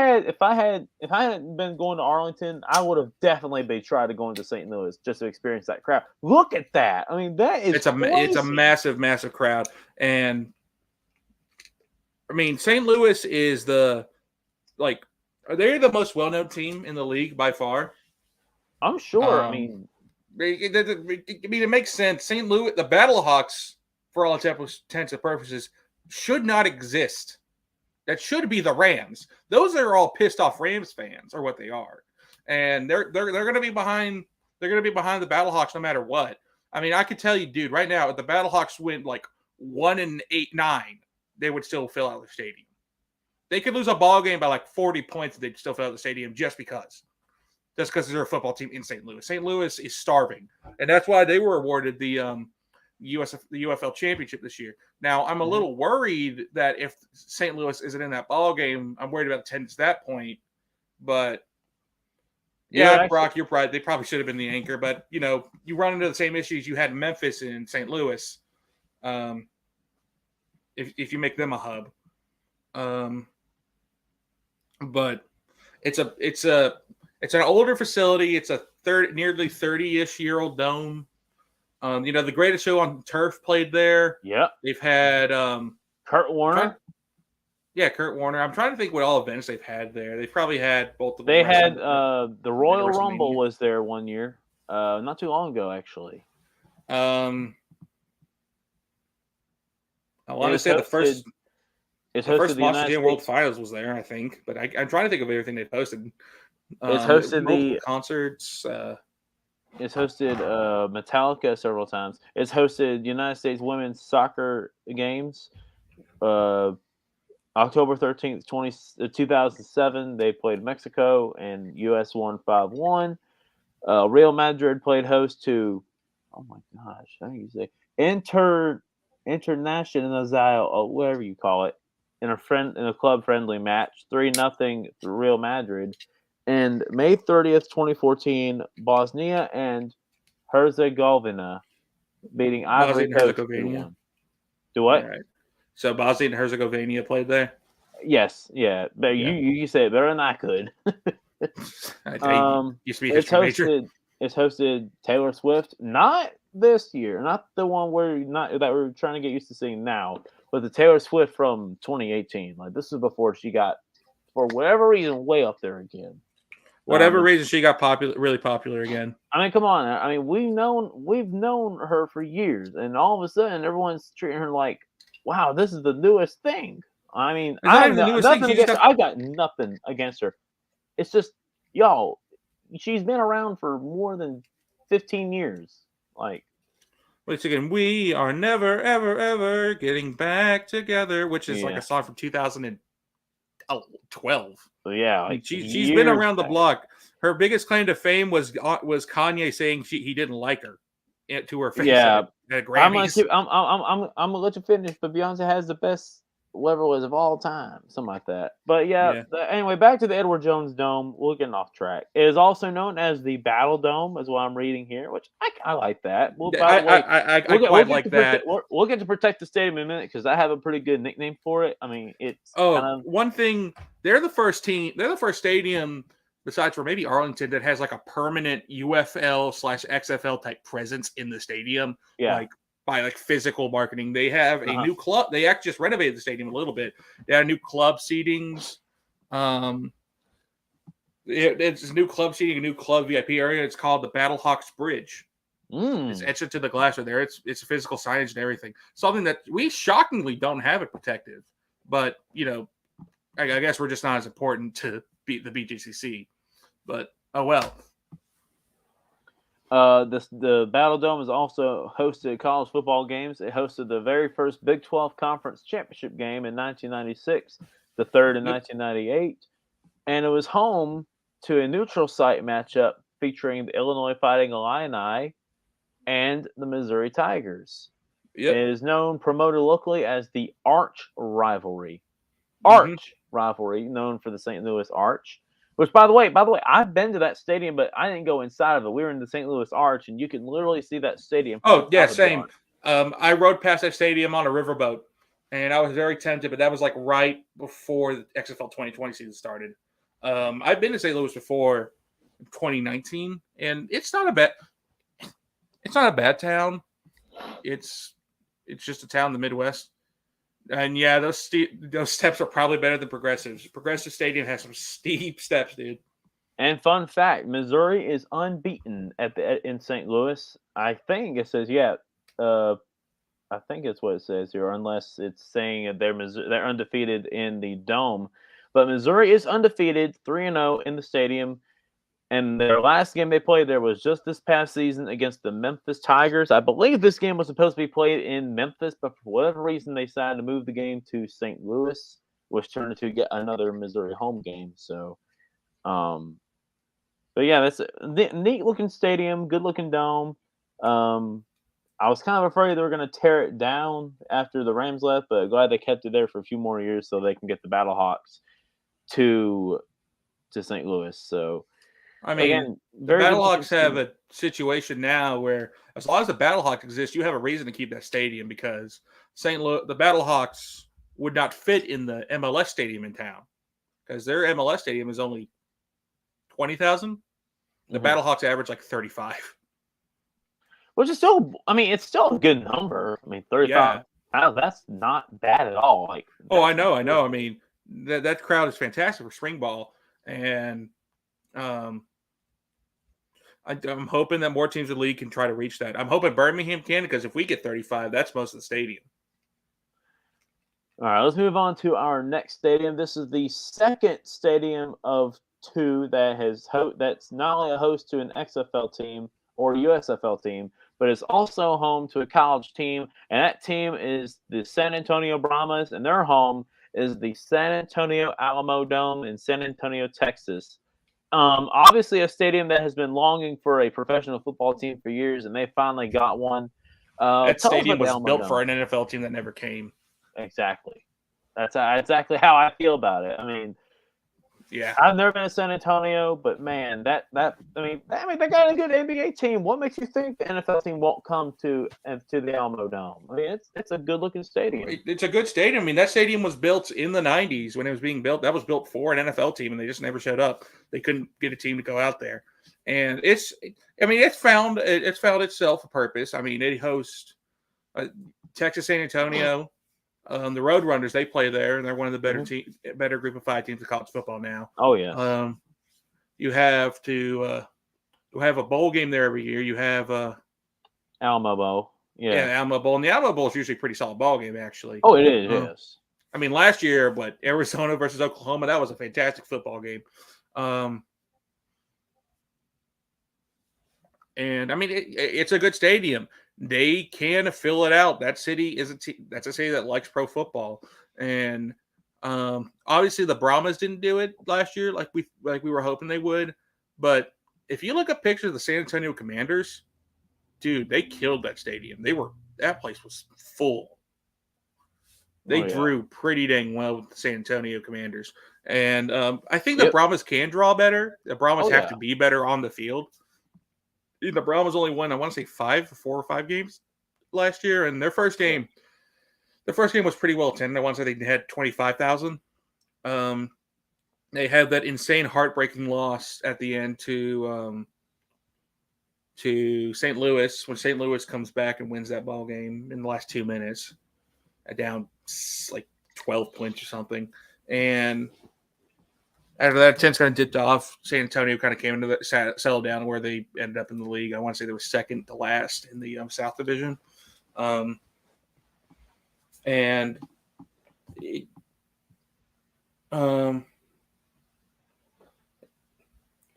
hadn't been going to Arlington, I would have definitely been trying to go into St. Louis just to experience that crowd. Look at that. I mean, that is It's a crazy. massive crowd, and I mean, St. Louis is they're the most well-known team in the league by far. I'm sure. I mean, it makes sense. St. Louis, the Battlehawks, for all intents and purposes, should not exist. That should be the Rams. Those are all pissed off Rams fans, are what they are, and they're going to be behind. They're going to be behind the Battlehawks no matter what. I mean, I could tell you, dude, right now, if the Battlehawks win like 1-8-9, they would still fill out the stadium. They could lose a ball game by like 40 points, and they'd still fill out the stadium just because they're a football team in St. Louis. St. Louis is starving, and that's why they were awarded the UFL championship this year. Now, I'm a little worried that if St. Louis isn't in that ball game, I'm worried about attendance at that point. But yeah, Brock, you're right. They probably should have been the anchor, but you run into the same issues you had in Memphis and St. Louis. If you make them a hub, but it's an older facility. It's a nearly 30-ish year old dome. The Greatest Show on Turf played there. Yeah, they've had Kurt Warner. Kurt Warner. I'm trying to think what all events they've had there. They've probably had both of them. They had the Royal Rumble was there one year, not too long ago actually. I want to say the first Monster Jam World Finals was there, I think, but I'm trying to think of everything they posted. It's hosted the concerts. It's hosted Metallica several times. It's hosted United States Women's Soccer Games. October 13th, 2007, they played Mexico and US won 5-1. Real Madrid played host to, oh my gosh, I think you say Internacional, or whatever you call it, in a club friendly match, 3-0 Real Madrid. And May 30th, 2014, Bosnia and Herzegovina beating Ivory Coast 2-1. Do what? Right. So Bosnia and Herzegovina played there? Yes, yeah. But you said it better than I could. Used to be history major. It's hosted Taylor Swift, not this year, not the one that we're trying to get used to seeing now, but the Taylor Swift from 2018. Like, this is before she got, for whatever reason, way up there again. Whatever reason she got really popular again. I mean, come on. I mean, we've known her for years, and all of a sudden, everyone's treating her like, wow, this is the newest thing. I mean, I got nothing against her. It's just, y'all, she's been around for more than 15 years. Like, wait again, we are never, ever, ever getting back together, which is like a song from 2012. So yeah, like she's been around the block. Her biggest claim to fame was Kanye saying he didn't like her to her face. Yeah, at Grammys. I'm gonna let you finish, but Beyonce has the best whatever was of all time, something like that. But anyway, back to the Edward Jones Dome. We're getting off track. It is also known as the Battle Dome, is what I'm reading here, which I like that. We'll get to Protect the Stadium in a minute because I have a pretty good nickname for it. I mean, it's one thing. They're the first team. They're the first stadium, besides for maybe Arlington, that has like a permanent UFL/XFL type presence in the stadium. Yeah. Like, by like physical marketing. They have a new club. They actually just renovated the stadium a little bit. They have new club seatings. It's new club seating, a new club VIP area. It's called the Battlehawks Bridge. It's etched into the glass right there. It's physical signage and everything. Something that we shockingly don't have it protected. But, I guess we're just not as important to beat the BGCC. But, oh well. The Battle Dome has also hosted college football games. It hosted the very first Big 12 Conference Championship game in 1996, the third in 1998, and it was home to a neutral site matchup featuring the Illinois Fighting Illini and the Missouri Tigers. Yep. It is promoted locally as the Arch Rivalry. Rivalry, known for the St. Louis Arch. Which, by the way, I've been to that stadium, but I didn't go inside of it. We were in the St. Louis Arch, and you can literally see that stadium. Oh, yeah, same. I rode past that stadium on a riverboat. and I was very tempted, but that was like right before the XFL 2020 season started. I've been to St. Louis before, 2019, and it's not a bad town. It's just a town in the Midwest, and yeah, those steps are probably better than Progressive's. Progressive Stadium has some steep steps, dude. And fun fact, Missouri is unbeaten in St. Louis. I think it says I think it's what it says here, unless it's saying that they're undefeated in the dome. But Missouri is undefeated, 3-0 in the stadium. And their last game they played there was just this past season against the Memphis Tigers. I believe this game was supposed to be played in Memphis, but for whatever reason they decided to move the game to St. Louis, which turned into yet another Missouri home game. So, but yeah, that's a neat looking stadium, good looking dome. I was kind of afraid they were going to tear it down after the Rams left, but glad they kept it there for a few more years so they can get the Battlehawks to St. Louis. So, I mean, again, the Battlehawks have a situation now where, as long as the Battlehawks exist, you have a reason to keep that stadium, because the Battlehawks would not fit in the MLS stadium in town, because their MLS stadium is only 20,000. The Battlehawks average like 35. Which is still, I mean, it's still a good number. I mean, 35. Yeah. That's not bad at all. Like, I know. I mean, that crowd is fantastic for spring ball, and I'm hoping that more teams in the league can try to reach that. I'm hoping Birmingham can, because if we get 35, that's most of the stadium. All right, let's move on to our next stadium. This is the second stadium of two that's not only a host to an XFL team or USFL team, but it's also home to a college team, and that team is the San Antonio Brahmas, and their home is the San Antonio Alamo Dome in San Antonio, Texas. Obviously a stadium that has been longing for a professional football team for years, and they finally got one. That stadium was built for an NFL team that never came. Exactly. That's exactly how I feel about it. I mean, yeah, I've never been to San Antonio, but man, they got a good NBA team. What makes you think the NFL team won't come to the Alamo Dome? I mean, it's a good looking stadium. It's a good stadium. I mean, that stadium was built in the 90s when it was being built. That was built for an NFL team, and they just never showed up. They couldn't get a team to go out there, and it's found itself a purpose. I mean, it hosts Texas San Antonio. The Roadrunners, they play there, and they're one of the better group of 5 teams in college football now. Oh yeah. You have a bowl game there every year. You have Alamo Bowl. Yeah, Alamo Bowl, and the Alamo Bowl is usually a pretty solid ball game, actually. Oh, it is. It is. I mean, last year, Arizona versus Oklahoma, that was a fantastic football game. And I mean, it's a good stadium. They can fill it out. That city is that's a city that likes pro football, and obviously the Brahmas didn't do it last year like we were hoping they would. But if you look at pictures of the San Antonio Commanders, dude, they killed that stadium. That place was full. They drew pretty dang well with the San Antonio Commanders, and I think the Brahmas can draw better. The Brahmas have to be better on the field. The Brahmas only won, I want to say 4 or 5 games last year, and their first game was pretty well attended. I want to say they had 25,000. They had that insane, heartbreaking loss at the end to St. Louis when St. Louis comes back and wins that ball game in the last 2 minutes, down like 12 points or something, and after that, attempts kind of dipped off. San Antonio kind of came into settled down where they ended up in the league. I want to say they were second to last in the South Division. Battlehawks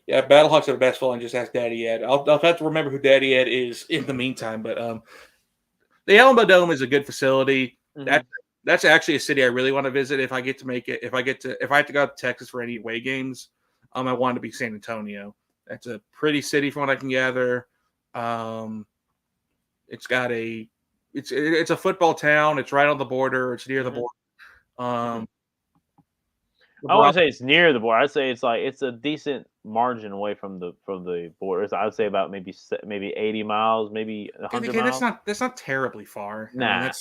are the best football. Just ask Daddy Ed. I'll have to remember who Daddy Ed is in the meantime. But the Alamo Dome is a good facility. Mm-hmm. That's actually a city I really want to visit if I get to make it. If I have to go out to Texas for any away games, I want to be San Antonio. That's a pretty city from what I can gather. It's a football town. It's right on the border. It's near the border. I wouldn't say it's near the border. I'd say it's a decent margin away from the borders. I would say about maybe 80 miles, maybe 100 miles. That's not terribly far. Nah.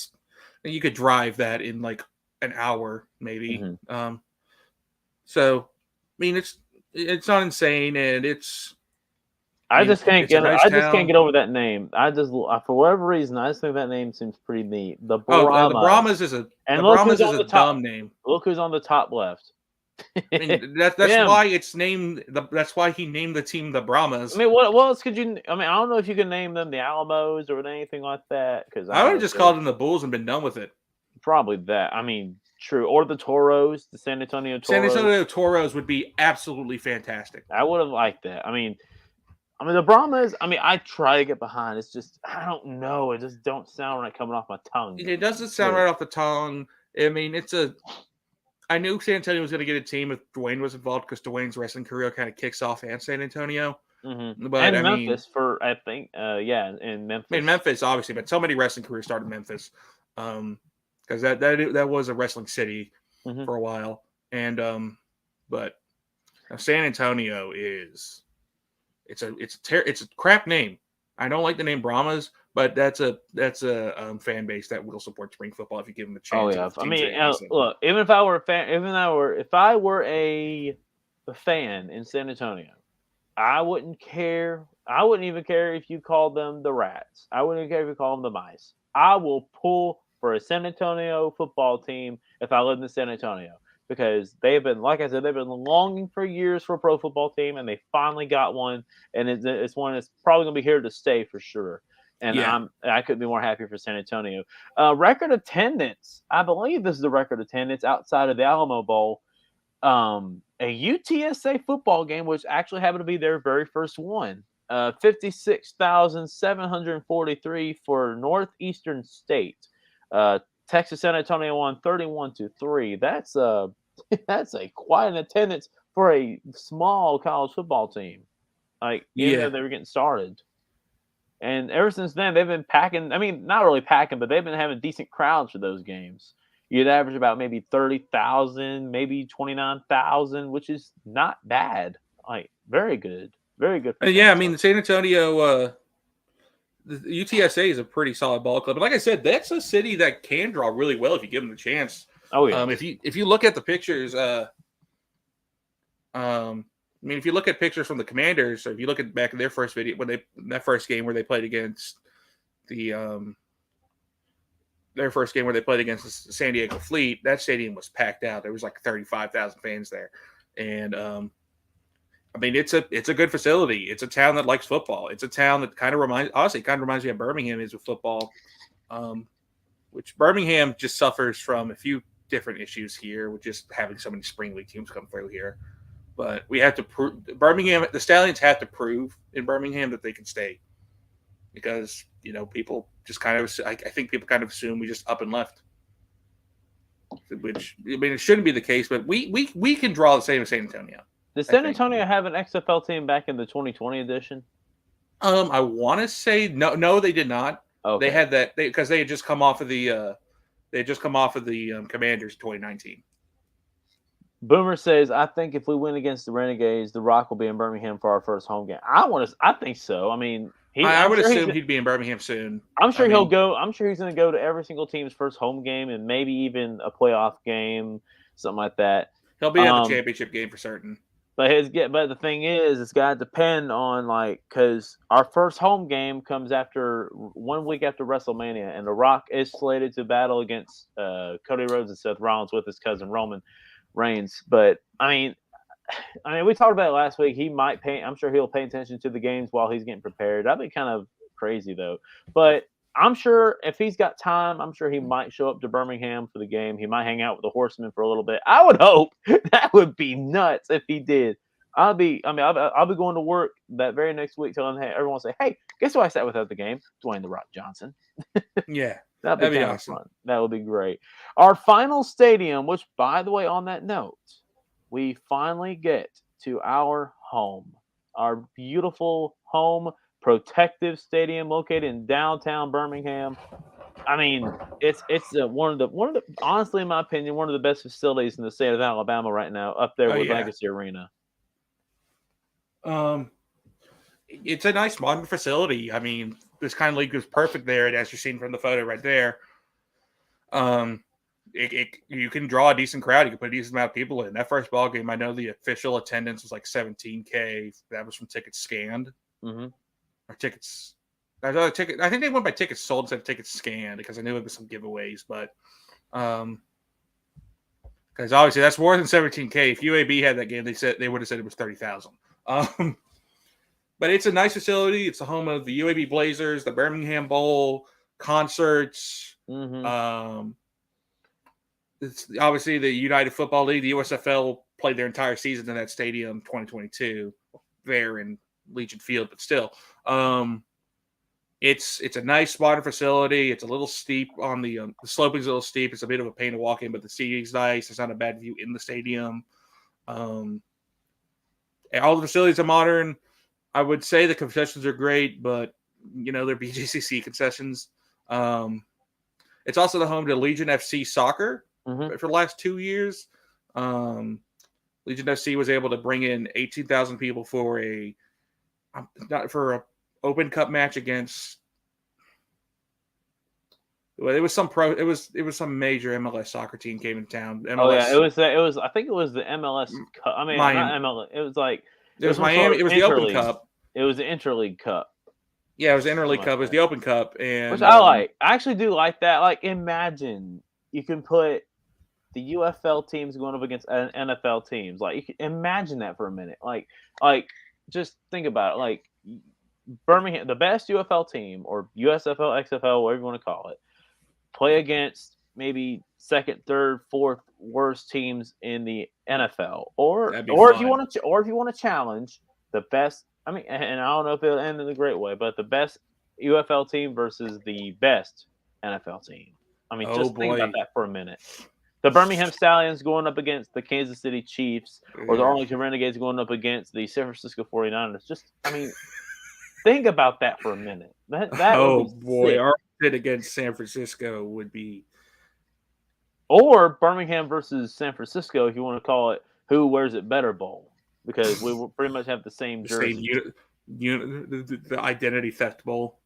And you could drive that in like an hour, maybe. Mhm. So, I mean, it's not insane, and it's. I I mean, just can't it's a get nice I just can't town. get over that name. For whatever reason, I just think that name seems pretty neat. The Oh, the Brahmas. Brahmas is And a dumb name. look who's on the top left. I mean, that's Him. why it's named. That's why he named the team the I Brahmas. mean, what else could you? I mean, I don't know if you can name them the Alamos or anything like that because I I would don't have know. just called them the Bulls and been done with it. Probably that. I mean, true. Or the Toros, the San Antonio San Toros. Antonio Toros would be absolutely fantastic. I would have liked that. I mean, the Brahmas. I mean, I try to get behind. It's just I don't know. It just don't sound right coming off my tongue. It doesn't sound right off the tongue. I mean, I knew San Antonio was going to get a team if Dwayne was involved because Dwayne's wrestling career kind of kicks off at San Antonio. Mm-hmm. But And I mean, Memphis for I think, yeah, in Memphis. I mean Memphis obviously, but so many wrestling careers started in Memphis, because that was a wrestling city Mm-hmm. for a while, and but San Antonio it's a crap name. I don't like the name Brahmas, but that's a fan base that will support spring football if you give them a Oh chance. yeah. If I teams mean, are decent. look, even if I were a fan, if I were a fan in San Antonio, I wouldn't care. I wouldn't even care if you called them the Rats. I wouldn't even care if you call them the Mice. I will pull for a San Antonio football team if I lived in San Antonio because they've been, like I said, they've been longing for years for a pro football team, and they finally got one, and it's one that's probably going to be here to stay for sure. And Yeah. I couldn't be more happy for San Antonio. Record attendance. I believe this is the record attendance outside of the Alamo Bowl. A UTSA football game, which actually happened to be their very first one. 56,743 for Northeastern State. Texas San Antonio won 31-3. That's that's a quite an attendance for a small college football team. Like even though they were getting started. And ever since then, they've been packing. I mean, not really packing, but they've been having decent crowds for those games. You'd average about maybe 30,000, maybe 29,000, which is not bad. Like very good, very good. For Yeah, I mean, San Antonio, the UTSA is a pretty solid ball club. But like I said, that's a city that can draw really well if you give them the chance. Oh yeah. If you look at the pictures, I mean, if you look at pictures from the Commanders, or if you look at back in their first video that first game where they played against the their first game where they played against the San Diego Fleet, that stadium was packed out. There was like 35,000 fans there, and I mean, it's a good facility. It's a town that likes football. It's a town that kind of reminds me of Birmingham is with football, which Birmingham just suffers from a few different issues here with just having so many spring league teams come through here. But we have to prove the Stallions have to prove in Birmingham that they can stay, because people just kind of, I think people kind of assume we just up and left, which I mean it shouldn't be the case. But we can draw the same as San Antonio. Does San Antonio have an XFL team back in the 2020 edition? I want to say no, they did not. Okay. They had that because they had just come off of the Commanders 2019. Boomer says, "I think if we win against the Renegades, The Rock will be in Birmingham for our first home game." I think so. I mean, I would assume he'd be in Birmingham soon. I'm sure he'll go. I'm sure he's going to go to every single team's first home game and maybe even a playoff game, something like that. He'll be at the championship game for certain. But the thing is, it's got to depend on because our first home game comes after 1 week after WrestleMania, and The Rock is slated to battle against Cody Rhodes and Seth Rollins with his cousin Roman Reigns. But I mean, we talked about it last week. I'm sure he'll pay attention to the games while he's getting prepared. That'd be kind of crazy though. But I'm sure if he's got time, I'm sure he might show up to Birmingham for the game. He might hang out with the Horsemen for a little bit. I would hope. That would be nuts if he did. I'll be going to work that very next week telling everyone, say, "Hey, guess who I sat with at the game? Dwayne The Rock Johnson." Yeah. That'd be awesome. Fun. That would be great. Our final stadium, which, by the way, on that note, we finally get to our home, our beautiful home protective stadium located in downtown Birmingham. I mean, it's one of the honestly, in my opinion, one of the best facilities in the state of Alabama right now, up there with Legacy Arena. It's a nice modern facility. I mean, this kind of league is perfect there, as you're seeing from the photo right there. You can draw a decent crowd. You can put a decent amount of people in. That first ball game, I know the official attendance was like 17K. That was from tickets scanned or tickets. I think they went by tickets sold instead of tickets scanned because I knew it was some giveaways. But because obviously that's more than 17K. If UAB had that game, they would have said it was 30,000. But it's a nice facility. It's the home of the UAB Blazers, the Birmingham Bowl, concerts. It's obviously the United Football League, the USFL played their entire season in that stadium 2022 there in Legion Field, but still. It's a nice modern facility. It's a little steep on the sloping's a little steep. It's a bit of a pain to walk in, but the seating's nice. It's not a bad view in the stadium. All the facilities are modern. I would say the concessions are great, but they're BJCC concessions. It's also the home to Legion FC soccer for the last 2 years. Legion FC was able to bring in 18,000 people for a Open Cup match against. Well, it was some major MLS soccer team came in town. MLS, it was. I think it was the MLS Cup. I mean, not MLS. It was like it was Miami. It was the Open Cup. It was the Interleague Cup. Yeah, it was the Interleague Cup. It was the Open Cup, and which I like. I actually do like that. Like, imagine you can put the UFL teams going up against NFL teams. Like, you can imagine that for a minute. Like, just think about it. Like, Birmingham, the best UFL team or USFL, XFL, whatever you want to call it, play against maybe second, third, fourth worst teams in the NFL, or if you want to challenge the best. I mean, and I don't know if it'll end in a great way, but the best UFL team versus the best NFL team. I mean, think about that for a minute. The Birmingham Stallions going up against the Kansas City Chiefs, or the Arlington Renegades going up against the San Francisco 49ers. Think about that for a minute. That Arlington against San Francisco would be. Or Birmingham versus San Francisco, if you want to call it who wears it better bowl. Because we will pretty much have the same jersey. The identity theft bowl.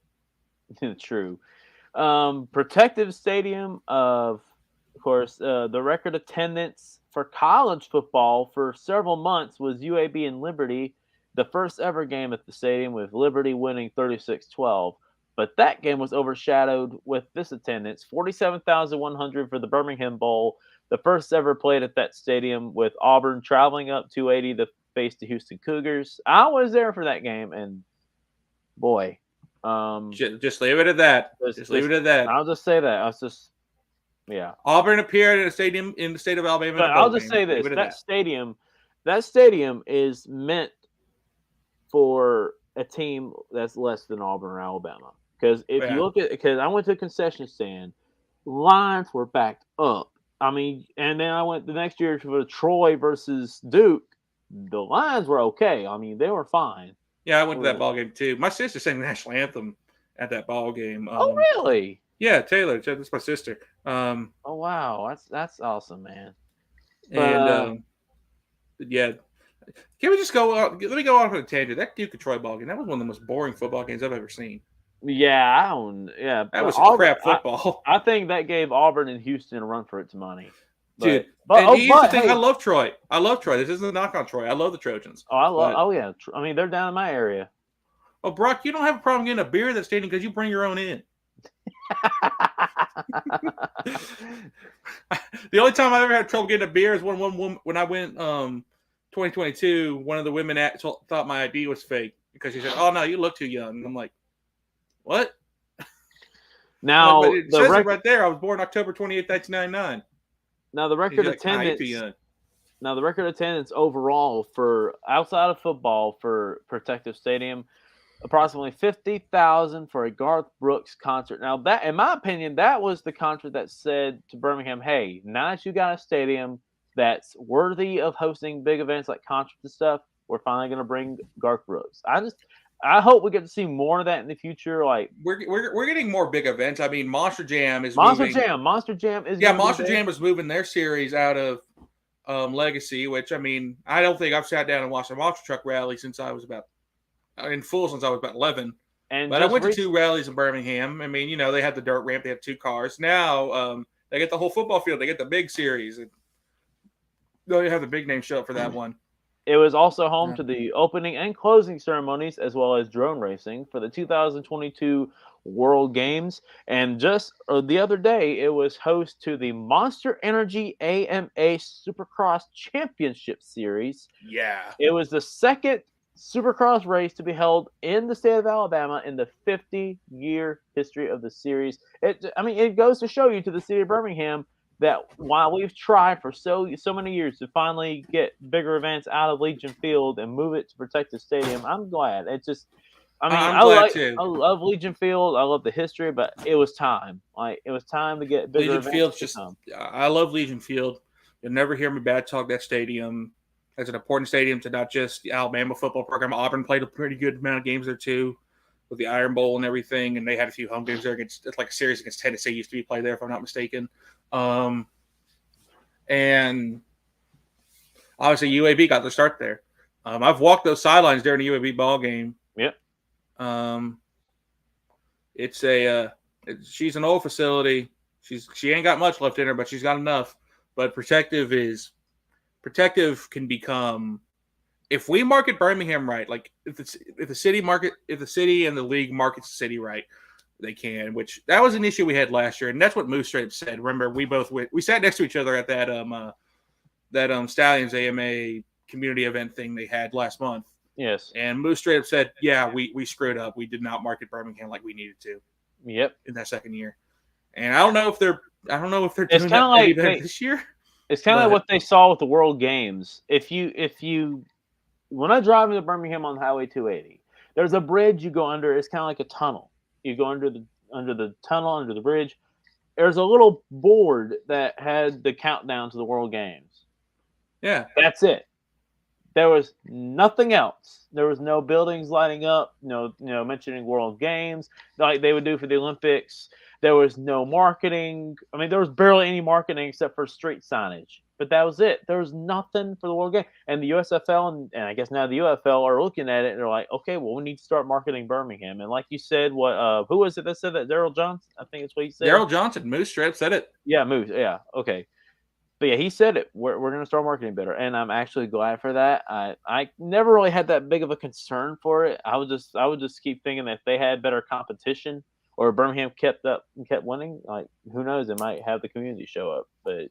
True. Protective Stadium, of course, the record attendance for college football for several months was UAB and Liberty, the first ever game at the stadium, with Liberty winning 36-12. But that game was overshadowed with this attendance, 47,100 for the Birmingham Bowl, the first ever played at that stadium, with Auburn traveling up 280 to face the Houston Cougars. I was there for that game, and boy, just leave it at that. Just leave it at that. I'll just say that. Auburn appeared in a stadium in the state of Alabama. But I'll just say this: that stadium is meant for a team that's less than Auburn or Alabama. Because if you look at, because I went to a concession stand, lines were backed up. I mean, and then I went the next year for Troy versus Duke. The lines were okay. I mean, they were fine. Yeah, I went to that ball game too. My sister sang the national anthem at that ball game. Oh, really? Yeah, Taylor. That's my sister. Oh, wow. That's awesome, man. And yeah, can we just go? Let me go off on a tangent. That Duke and Troy ball game, that was one of the most boring football games I've ever seen. Yeah, that was crap football. I think that gave Auburn and Houston a run for its money. Dude, I love Troy. This isn't a knock on Troy. I love the Trojans. Yeah. I mean, they're down in my area. Oh, Brock, you don't have a problem getting a beer at that stadium because you bring your own in. The only time I've ever had trouble getting a beer is when I went 2022. One of the women thought my ID was fake because she said, "Oh no, you look too young." And I'm like, "What?" Now it says it right there. I was born October 28th, 1999. Now the record attendance. Now the record attendance overall for outside of football for Protective Stadium, approximately 50,000 for a Garth Brooks concert. Now that, in my opinion, that was the concert that said to Birmingham, "Hey, now that you got a stadium that's worthy of hosting big events like concerts and stuff, we're finally going to bring Garth Brooks." I hope we get to see more of that in the future. Like we're getting more big events. I mean, Monster Jam is Monster moving. Jam is Monster Jam was moving their series out of Legacy, which I mean, I don't think I've sat down and watched a monster truck rally since I was about 11. But I went to 2 rallies in Birmingham. I mean, they had the dirt ramp, they had 2 cars. Now They get the whole football field. They get the big series. They'll have the big name show up for that one. It was also home to the opening and closing ceremonies, as well as drone racing for the 2022 World Games. And just the other day, it was host to the Monster Energy AMA Supercross Championship Series. Yeah. It was the second Supercross race to be held in the state of Alabama in the 50-year history of the series. It goes to show you, to the city of Birmingham, that while we've tried for so many years to finally get bigger events out of Legion Field and move it to Protective Stadium, I'm glad. It's just, I'm glad too. I love Legion Field. I love the history, but it was time. It was time to get bigger Legion events. Field's I love Legion Field. You'll never hear me bad talk that stadium. It's an important stadium to not just the Alabama football program. Auburn played a pretty good amount of games there too, with the Iron Bowl and everything, and they had a few home games there against, it's like a series against Tennessee used to be played there, if I'm not mistaken. And obviously UAB got their start there. I've walked those sidelines during the UAB ball game. Yep. She's an old facility. She ain't got much left in her, but she's got enough. But Protective can become, if we market Birmingham right, like if the city and the league markets the city right, they can. Which that was an issue we had last year, and that's what Moose straight up said. Remember, we sat next to each other at that Stallions AMA community event thing they had last month. Yes. And Moose straight up said, "Yeah, we screwed up. We did not market Birmingham like we needed to." Yep. In that second year, and I don't know if they're it's doing that like better this year. It's kind of like what they saw with the World Games. When I drive into Birmingham on Highway 280, there's a bridge you go under. It's kind of like a tunnel. You go under the tunnel, under the bridge. There's a little board that had the countdown to the World Games. Yeah. That's it. There was nothing else. There was no buildings lighting up, no mentioning World Games like they would do for the Olympics. There was no marketing. There was barely any marketing except for street signage. But that was it. There was nothing for the World Game. And the USFL and I guess now the UFL are looking at it and they're like, okay, well, we need to start marketing Birmingham. And like you said, who was it that said that? Daryl Johnson? I think it's what he said. Daryl Johnson, Moose straight up said it. Yeah, Moose. Yeah, okay. But yeah, he said it. We're going to start marketing better. And I'm actually glad for that. I never really had that big of a concern for it. I would just keep thinking that if they had better competition or Birmingham kept winning, like who knows, it might have the community show up. But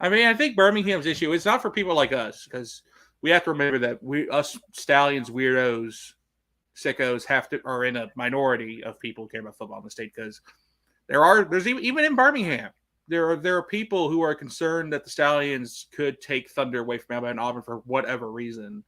I think Birmingham's issue is not for people like us, because we have to remember that us Stallions weirdos, sickos are in a minority of people who care about football in the state, because there's even in Birmingham there are people who are concerned that the Stallions could take Thunder away from Alabama and Auburn for whatever reason,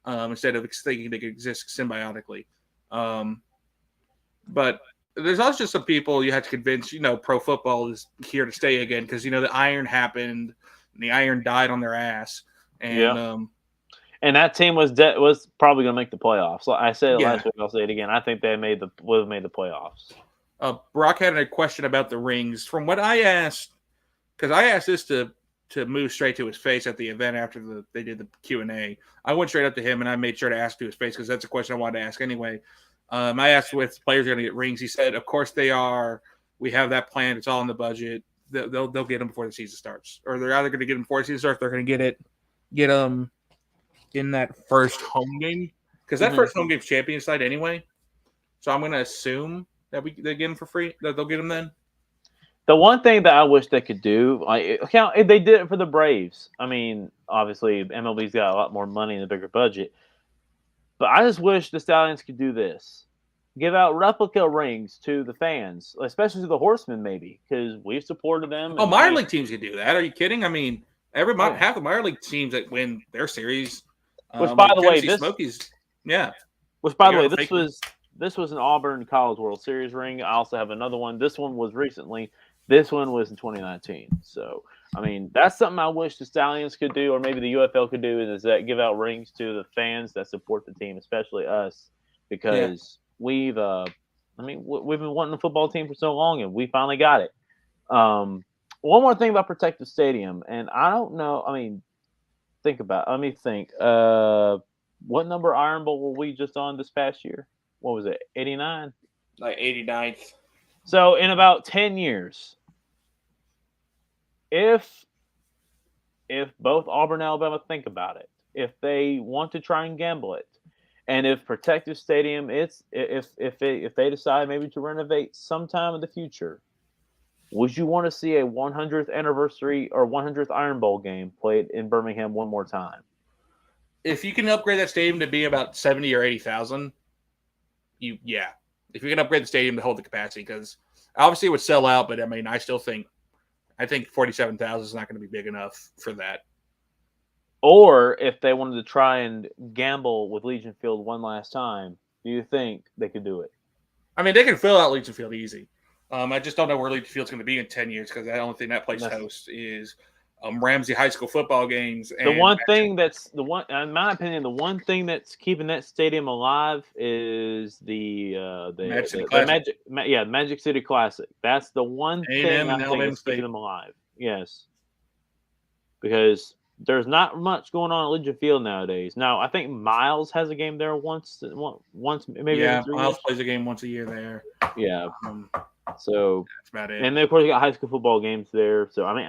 instead of thinking they could exist symbiotically. But there's also some people you have to convince, pro football is here to stay again, because, the Iron happened and the Iron died on their ass. And and that team was probably going to make the playoffs. Like I said last week, I'll say it again. I think they would have made the playoffs. Brock had a question about the rings. From what I asked, because I asked this to move straight to his face at the event after they did the Q&A. I went straight up to him and I made sure to ask to his face, because that's a question I wanted to ask anyway. I asked if players are going to get rings. He said, of course they are. We have that planned. It's all in the budget. They'll get them before the season starts. Or they're either going to get them before the season starts, they're going to get them in that first home game. Because that first home game's champion side anyway. So I'm going to assume that they get them for free, that they'll get them then. The one thing that I wish they could do, they did it for the Braves. Obviously MLB's got a lot more money and a bigger budget. But I just wish the Stallions could do this. Give out replica rings to the fans, especially to the Horsemen, maybe, because we've supported them. Oh, minor league teams can do that. Are you kidding? Half the minor league teams that win their series. Which, by the way, Smokies, yeah. Which, by the way, this was an Auburn College World Series ring. I also have another one. This one was recently. This one was in 2019. So, that's something I wish the Stallions could do, or maybe the UFL could do, is that give out rings to the fans that support the team, especially us, because we've been wanting a football team for so long, and we finally got it. One more thing about Protective Stadium, and I don't know. Let me think. What number Iron Bowl were we just on this past year? What was it? 89? Like 89th. So in about 10 years, if both Auburn and Alabama think about it, if they want to try and gamble it, and if Protective Stadium, if they decide maybe to renovate sometime in the future, would you want to see a 100th anniversary or 100th Iron Bowl game played in Birmingham one more time? If you can upgrade that stadium to be about 70 or 80,000, yeah. If you can upgrade the stadium to hold the capacity, because obviously it would sell out, but I mean, I think 47,000 is not going to be big enough for that. Or if they wanted to try and gamble with Legion Field one last time, do you think they could do it? I mean, they can fill out Legion Field easy. I just don't know where Legion Field's going to be in 10 years because the only thing that place hosts is Ramsey High School football games. And the one thing in my opinion, the one thing that's keeping that stadium alive is the Magic City Classic. That's the one thing I think is keeping them alive. Yes, because there's not much going on at Legion Field nowadays. Now, I think Miles has a game there once maybe. Yeah, Miles plays a game once a year there. Yeah. So that's about it. And then, of course, you got high school football games there. So, I mean,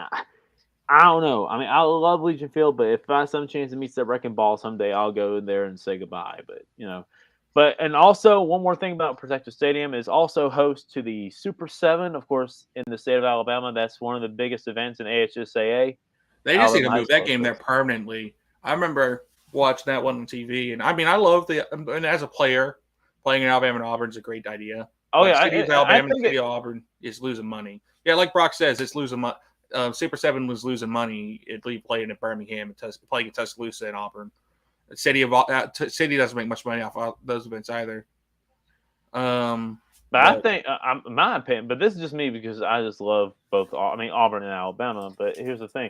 I don't know. I mean, I love Legion Field, but if I have some chance to meet that wrecking ball someday, I'll go there and say goodbye. But, and also, one more thing about Protective Stadium is also host to the Super 7, of course, in the state of Alabama. That's one of the biggest events in AHSAA. They just need to move that game there permanently. I remember watching that one on TV, and I mean, I love and as a player, playing in Alabama and Auburn is a great idea. Oh, yeah. City of Alabama and City of Auburn is losing money. Yeah, like Brock says, it's losing money. Super 7 was losing money at playing in Birmingham and playing in Tuscaloosa and Auburn. City doesn't make much money off of those events either. But I think, in my opinion, but this is just me because I just love both. I mean, Auburn and Alabama. But here's the thing: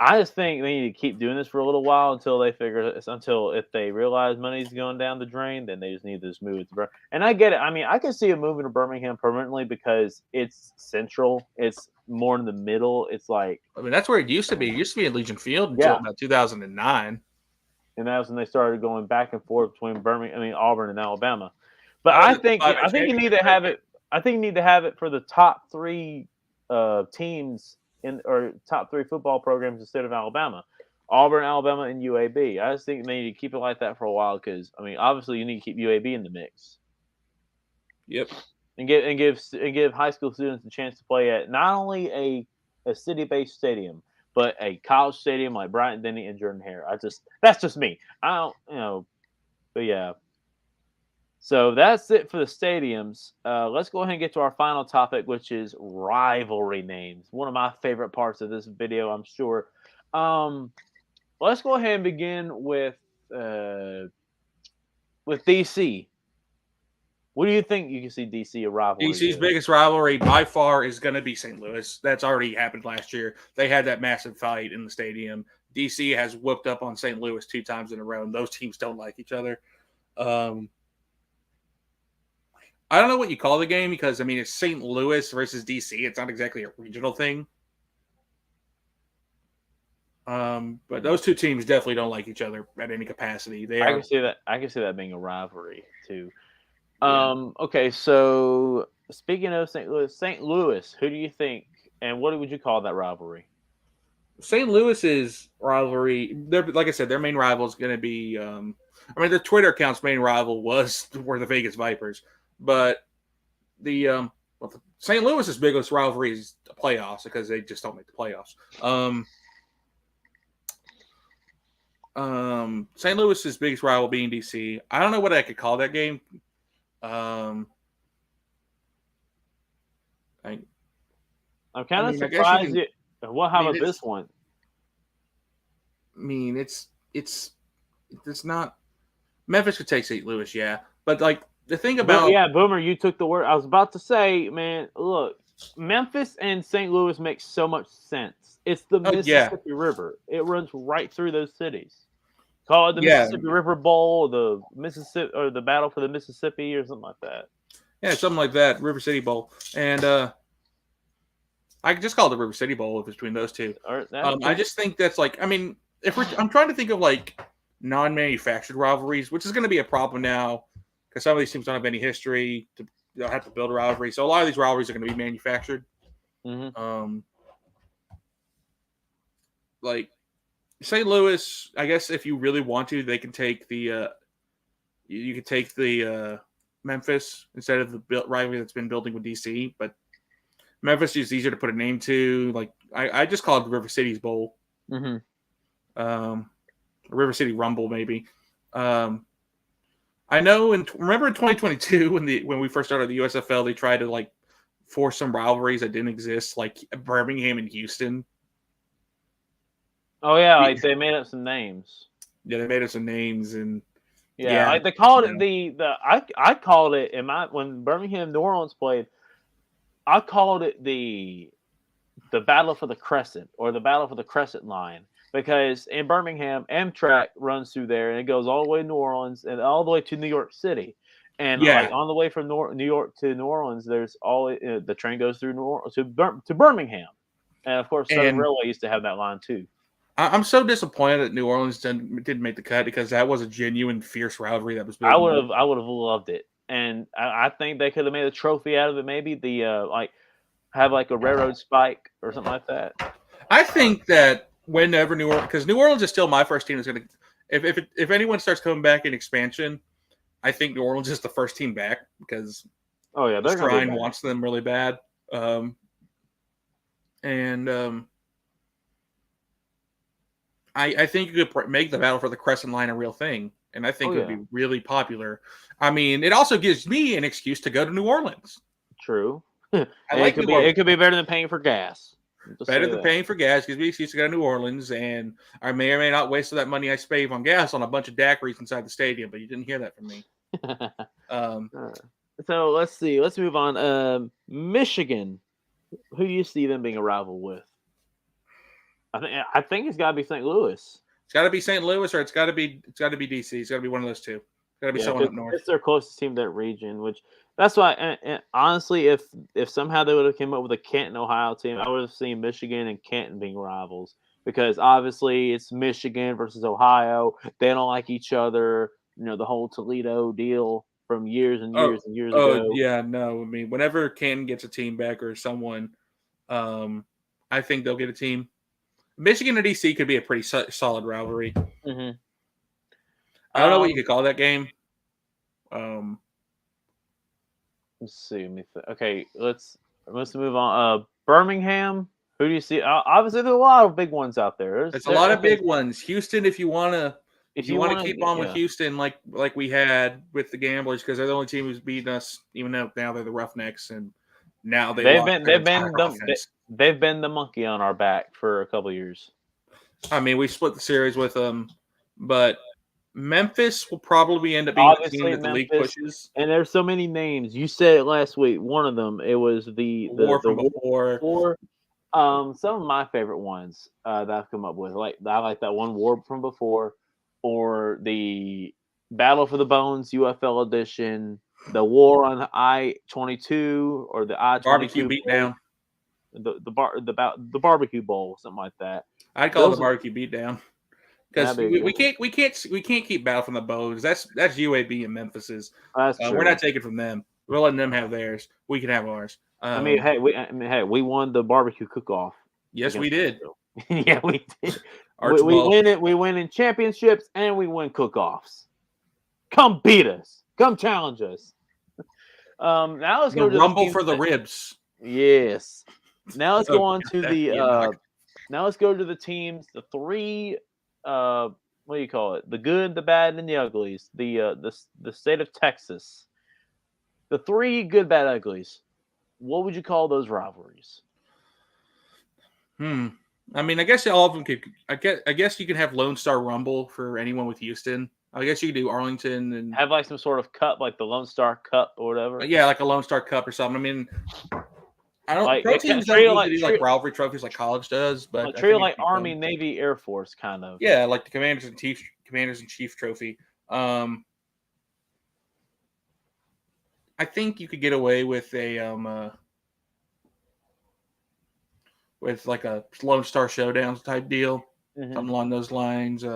I just think they need to keep doing this for a little while until if they realize money's going down the drain, then they just need to move it to. And I get it. I mean, I can see it moving to Birmingham permanently because it's central. It's more in the middle. It's like, I mean, that's where it used to be. It used to be at Legion Field until about 2009. And that was when they started going back and forth between Auburn and Alabama. But I think you need to have it. I think you need to have it for the top three teams or top three football programs in the state of Alabama: Auburn, Alabama, and UAB. I just think they need to keep it like that for a while because obviously you need to keep UAB in the mix. Yep. And give high school students a chance to play at not only a city-based stadium, but a college stadium like Bryant-Denny and Jordan-Hare. That's just me. I don't, but yeah. So that's it for the stadiums. Let's go ahead and get to our final topic, which is rivalry names. One of my favorite parts of this video, I'm sure. Let's go ahead and begin with DC. What do you think you can see DC a rivalry? DC's biggest rivalry by far is going to be St. Louis. That's already happened last year. They had that massive fight in the stadium. DC has whooped up on St. Louis 2 times in a row, and those teams don't like each other. I don't know what you call the game because, it's St. Louis versus DC. It's not exactly a regional thing. But those 2 teams definitely don't like each other at any capacity. I can see that being a rivalry too. Yeah. Okay, so speaking of St. Louis, who do you think, and what would you call that rivalry? St. Louis's rivalry, like I said, their main rival is going to be, their Twitter account's main rival were the Vegas Vipers, but the St. Louis's biggest rivalry is the playoffs because they just don't make the playoffs. St. Louis's biggest rival being DC. I don't know what I could call that game. I'm kind of surprised. How about this one? It's not. Memphis could take St. Louis, yeah, but like the thing about Boomer, you took the word. I was about to say, man, look, Memphis and St. Louis makes so much sense. It's the Mississippi River. It runs right through those cities. Call it the Mississippi River Bowl, the Mississippi, or the Battle for the Mississippi, or something like that. Yeah, something like that, River City Bowl, and I could just call it the River City Bowl if it's between those 2. I just think that's like, I'm trying to think of like non-manufactured rivalries, which is going to be a problem now because some of these teams don't have any history to have to build a rivalry. So a lot of these rivalries are going to be manufactured. Mm-hmm. like St. Louis. I guess if you really want to, they can take the you could take the Memphis instead of the rivalry that's been building with DC. But Memphis is easier to put a name to. Like I just call it River City's Bowl. River City Rumble, maybe. I know. Remember in 2022 when we first started the USFL, they tried to like force some rivalries that didn't exist, like Birmingham and Houston. Oh yeah, like they made up some names. Yeah, they made up some names, and like they called it I called it when Birmingham New Orleans played. I called it the Battle for the Crescent or the Battle for the Crescent Line. Because in Birmingham, Amtrak runs through there, and it goes all the way to New Orleans and all the way to New York City. And like on the way from New York to New Orleans, there's the train goes through New Orleans to Birmingham, and of course, Southern Railway used to have that line too. I'm so disappointed that New Orleans didn't make the cut because that was a genuine fierce rivalry that was. I would have loved it, and I think they could have made a trophy out of it. Maybe have like a railroad spike or something like that. I think that. Whenever New Orleans, because New Orleans is still my first team that's going to. If anyone starts coming back in expansion, I think New Orleans is the first team back because the Shrine wants them really bad, I think you could make the Battle for the Crescent Line a real thing, and I think it would be really popular. I mean, it also gives me an excuse to go to New Orleans. True, it could be better than paying for gas. Better than paying for gas gives me an excuse to go to New Orleans, and I may or may not waste that money I spave on gas on a bunch of daiquiris inside the stadium, but you didn't hear that from me. So let's see. Let's move on. Michigan. Who do you see them being a rival with? I think it's got to be St. Louis. It's got to be St. Louis, or it's got to be DC. It's got to be one of those two. It's got to be someone up north. It's their closest team to that region, which that's why. And honestly, if somehow they would have came up with a Canton, Ohio team, I would have seen Michigan and Canton being rivals because obviously it's Michigan versus Ohio. They don't like each other. You know, the whole Toledo deal from years and years and years ago. Oh yeah, no. I mean, whenever Canton gets a team back or someone, I think they'll get a team. Michigan and DC could be a pretty solid rivalry. Mm-hmm. I don't know what you could call that game. Let's see. Okay, let's move on. Birmingham. Who do you see? Obviously, there's a lot of big ones out there. There's a lot of big ones. Houston, if you want to keep on with Houston, like we had with the Gamblers, because they're the only team who's beaten us. Even though now they're the Roughnecks, and now they've been the monkey on our back for a couple of years. I mean, we split the series with them, but Memphis will probably end up being the team that the league pushes. And there's so many names. You said it last week. One of them, it was the War from before. Some of my favorite ones that I've come up with, I like that one, War from Before, or the Battle for the Bones UFL edition, the War on the I-22 or the I-22 barbecue beatdown, the barbecue bowl, something like that. I'd call it the barbecue beatdown because we can't keep Battle from the Bones. That's UAB and Memphis's. That's true. We're not taking from them. We're letting them have theirs. We can have ours. We won the barbecue cook-off. Yes, we did. Yeah, we did. We win it. We win in championships and we win cook-offs. Come beat us. Come challenge us. Now let's go to rumble for the ribs. Yes. Now let's go on to the. Now let's go to the teams. The three. What do you call it? The good, the bad, and the uglies. The state of Texas. The three good, bad, uglies. What would you call those rivalries? I mean, I guess all of them could. I guess you could have Lone Star Rumble for anyone with Houston. I guess you could do Arlington and have like some sort of cup, like the Lone Star Cup or whatever. Yeah, like a Lone Star Cup or something. I mean, I don't. Pro teams don't usually do like rivalry trophies like college does, but treat it like Army, Navy, Air Force kind of. Yeah, like the Commanders in Chief trophy. I think you could get away with a with like a Lone Star Showdown type deal, something along those lines.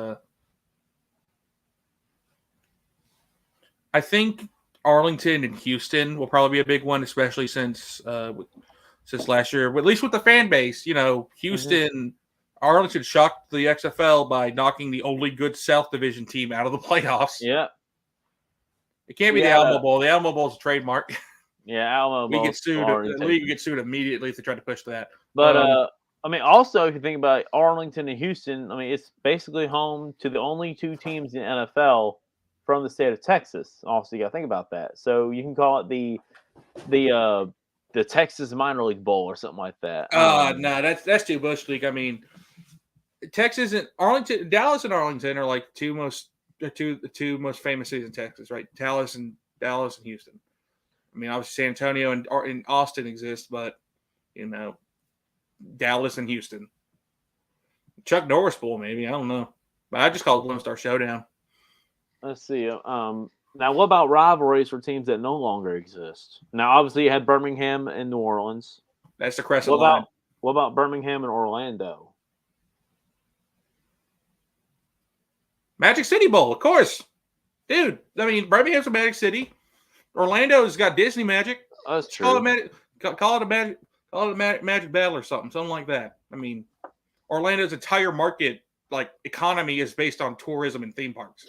I think Arlington and Houston will probably be a big one, especially since last year, at least with the fan base. You know, Houston Arlington shocked the XFL by knocking the only good South Division team out of the playoffs. Yeah. It can't be We the had Alamo Bowl. The Alamo Bowl is a trademark. Yeah, Alamo We Bowl. get sued. The league gets sued immediately if they try to push that. But I mean, also if you think about it, Arlington and Houston, I mean, it's basically home to the only two teams in the NFL from the state of Texas. Also, you got to think about that. So you can call it the Texas Minor League Bowl or something like that. No, that's too bush league. I mean, Texas and Arlington, Dallas and Arlington are like the two most famous cities in Texas, right? Dallas and Houston. I mean, obviously San Antonio and Austin exist, but you know, Dallas and Houston. Chuck Norris Bowl, maybe, I don't know, but I just call it Lone Star Showdown. Let's see. Now, what about rivalries for teams that no longer exist? Now, obviously, you had Birmingham and New Orleans. That's the Crescent Line. What about Birmingham and Orlando? Magic City Bowl, of course, dude. I mean, Birmingham's a Magic City. Orlando's got Disney Magic. That's true. Call it a Magic Battle or something like that. I mean, Orlando's entire market, like economy, is based on tourism and theme parks.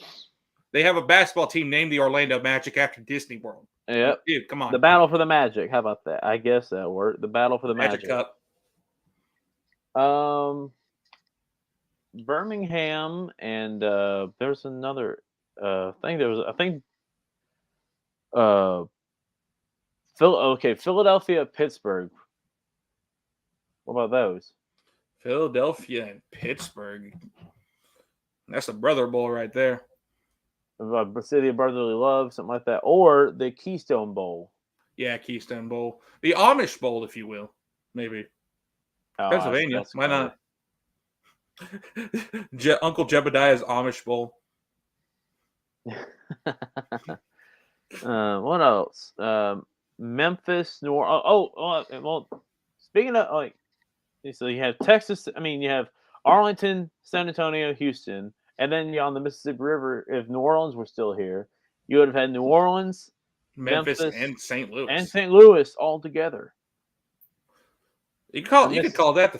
They have a basketball team named the Orlando Magic after Disney World. Yep. Dude, come on. The battle for the Magic. How about that? I guess that worked. The battle for the Magic. Cup. Birmingham and there's another Philadelphia, Pittsburgh. What about those? Philadelphia and Pittsburgh. That's a brother bowl right there. City of Brotherly Love, something like that. Or the Keystone Bowl. Yeah, Keystone Bowl. The Amish Bowl, if you will. Maybe. Pennsylvania. That's why not? Uncle Jebediah's Amish Bowl. What else? Memphis, New Orleans. Well, speaking of so you have Texas. I mean, you have Arlington, San Antonio, Houston, and then on the Mississippi River. If New Orleans were still here, you would have had New Orleans, Memphis and St. Louis all together. You could call that the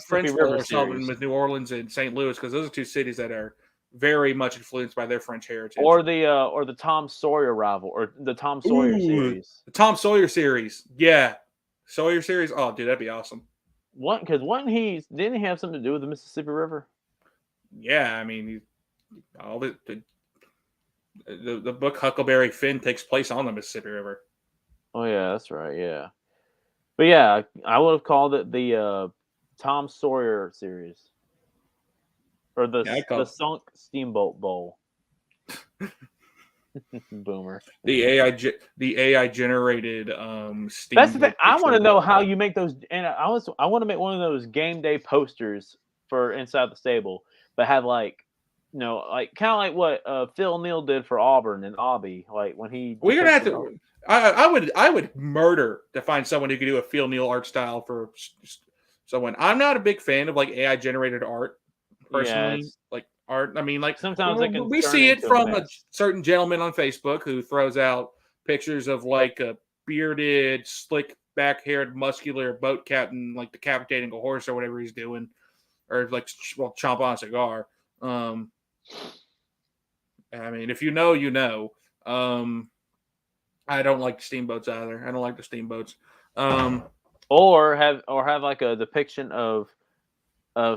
French Bowl or something with New Orleans and St. Louis, because those are two cities that are very much influenced by their French heritage. Or the Tom Sawyer rival, or the Tom Sawyer series. The Tom Sawyer series, yeah, Sawyer series. Oh, dude, that'd be awesome. Because didn't he have something to do with the Mississippi River? Yeah, I mean, all the book Huckleberry Finn takes place on the Mississippi River. Oh yeah, that's right. Yeah, but yeah, I would have called it the Tom Sawyer series, or the Sunk Steamboat Bowl. Boomer. The AI generated steamboat. That's the thing. I want to know how you make those, and I want to make one of those game day posters for Inside the Stable, but have kind of like what Phil Neal did for Auburn and Aubie, like when he. We're gonna have to. I would murder to find someone who could do a Phil Neal art style for someone. I'm not a big fan of like AI generated art personally. Like art, I mean, like sometimes we see it from a certain gentleman on Facebook who throws out pictures of like a bearded, slick back-haired, muscular boat captain, like decapitating a horse or whatever he's doing, or like chomp on a cigar. I mean, if you know, you know. I don't like the steamboats either. I don't like the steamboats. Or have like a depiction of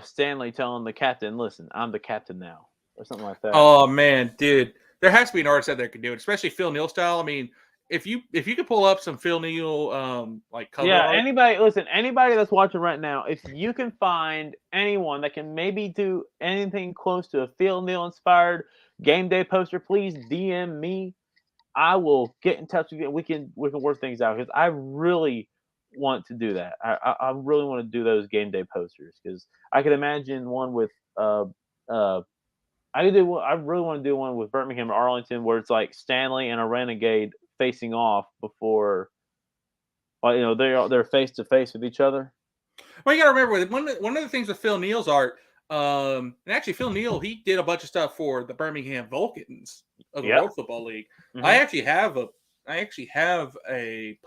Stanley telling the captain, "Listen, I'm the captain now," or something like that. Oh man, dude, there has to be an artist out there that can do it, especially Phil Neal style. I mean, if you could pull up some Phil Neal like cover art. Anybody that's watching right now, if you can find anyone that can maybe do anything close to a Phil Neal inspired game day poster, please DM me. I will get in touch with you. We can work things out, because I really want to do that. I really want to do those game day posters, because I could imagine one with I really want to do one with Birmingham or Arlington, where it's like Stanley and a Renegade facing off before, they're face to face with each other. Well, you got to remember one of the things with Phil Neal's art. And actually, Phil Neal, he did a bunch of stuff for the Birmingham Vulcans of the World Football League. Mm-hmm. I actually have a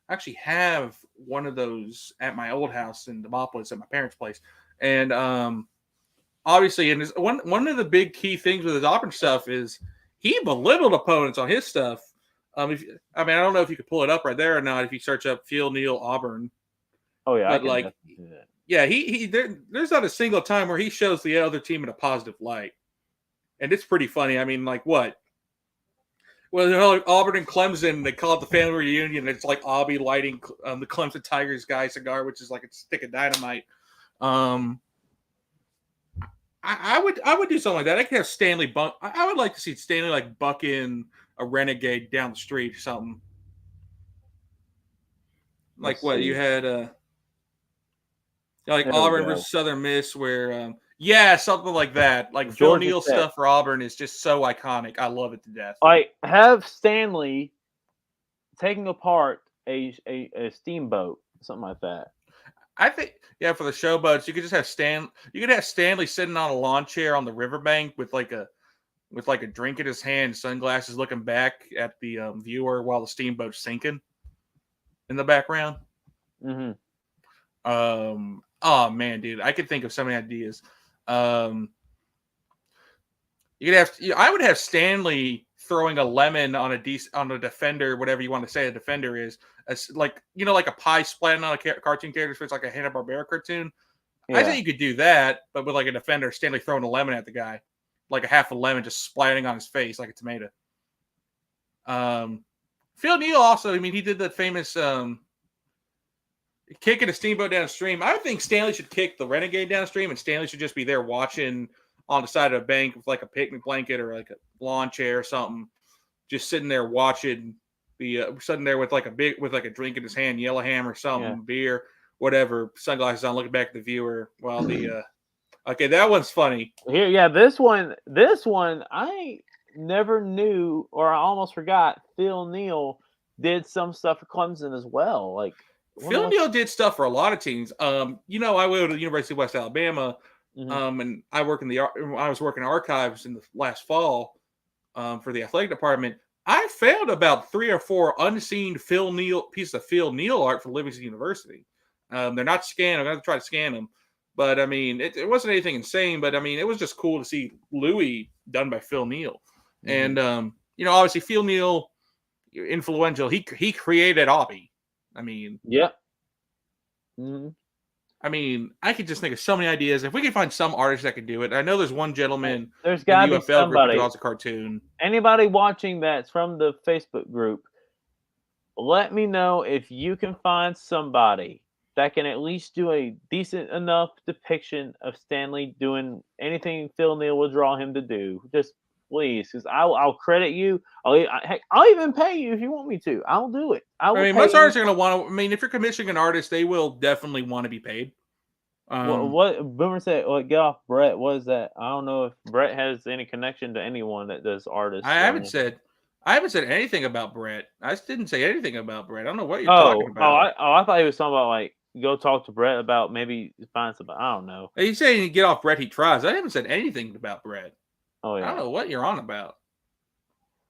actually have one of those at my old house in Demopolis at my parents' place, and obviously, and one of the big key things with his Auburn stuff is he belittled opponents on his stuff. I don't know if you could pull it up right there or not if you search up Phil Neal Auburn, Oh yeah, I but can like, definitely do that. yeah, there's not a single time where he shows the other team in a positive light, and it's pretty funny. I mean, like what? Well, like Auburn and Clemson, they call it the family reunion. It's like Aubie lighting the Clemson Tigers guy cigar, which is like a stick of dynamite. I would do something like that. I could have Stanley buck. I would like to see Stanley like buck in a renegade down the street or something. Like Let's what see. you had, like There we Auburn go. versus Southern Miss, where something like that. Like Phil Georgia Neal Tech. stuff for Auburn is just so iconic. I love it to death. Like have Stanley taking apart a steamboat, something like that. I think, yeah, for the showboats, you could just have Stanley sitting on a lawn chair on the riverbank with like a drink in his hand, sunglasses, looking back at the viewer while the steamboat's sinking in the background. Mm-hmm. Oh man, dude, I could think of so many ideas. You could have. I would have Stanley throwing a lemon on a defender, whatever you want to say a defender is, as like like a pie splatting on a cartoon character, so it's like a Hanna-Barbera cartoon. Yeah. I think you could do that, but with like a defender, Stanley throwing a lemon at the guy, like a half a lemon just splatting on his face like a tomato. Phil Neal also, I mean, he did that famous kicking a steamboat downstream. I think Stanley should kick the renegade downstream, and Stanley should just be there watching on the side of a bank with like a picnic blanket or like a lawn chair or something, just sitting there watching sitting there with like a drink in his hand, yellow ham or something, beer, whatever, sunglasses on, looking back at the viewer while the okay, that one's funny. Here, yeah, this one I never knew, or I almost forgot. Phil Neal did some stuff for Clemson as well. Like Phil Neal did stuff for a lot of teams. I went to the University of West Alabama, and I was working archives in the last fall for the athletic department. I found about 3 or 4 unseen pieces of Phil Neal art for Livingston University. They're not scanned. I'm going to try to scan them. But, I mean, it wasn't anything insane. But, I mean, it was just cool to see Louis done by Phil Neal. And, obviously Phil Neal, influential. He created Aubie. I mean. Yep. Mm-hmm. I mean, I could just think of so many ideas. If we could find some artist that could do it. I know there's one gentleman there's got to be somebody who draws a cartoon. Anybody watching that's from the Facebook group, let me know if you can find somebody that can at least do a decent enough depiction of Stanley doing anything Phil Neal will draw him to do. Just please, because I'll credit you. I'll even pay you if you want me to. I'll do it. I mean, most artists are going to want to. I mean, if you're commissioning an artist, they will definitely want to be paid. What Boomer said? Get off Brett. What is that? I don't know if Brett has any connection to anyone that does artists. I haven't said anything about Brett. I just didn't say anything about Brett. I don't know what you're talking about. I thought he was talking about like go talk to Brett about maybe find somebody. I don't know. He's saying get off Brett. He tries. I haven't said anything about Brett. Oh yeah. I don't know what you're on about.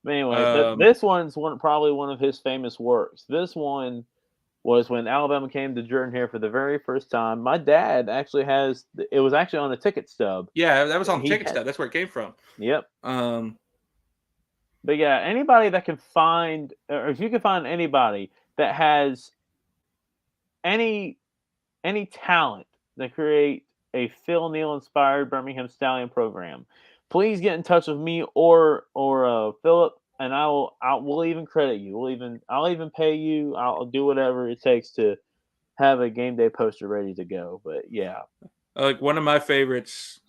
But anyway, this one's probably one of his famous works. This one was when Alabama came to Jordan Hare for the very first time. My dad actually it was actually on a ticket stub. Yeah, that was on the ticket stub. That's where it came from. Yep. But yeah, anybody that can find, or if you can find anybody that has any talent to create a Phil Neal inspired Birmingham Stallion program, please get in touch with me or Philip, and we'll even credit you. I'll even pay you. I'll do whatever it takes to have a game day poster ready to go. But yeah, like one of my favorites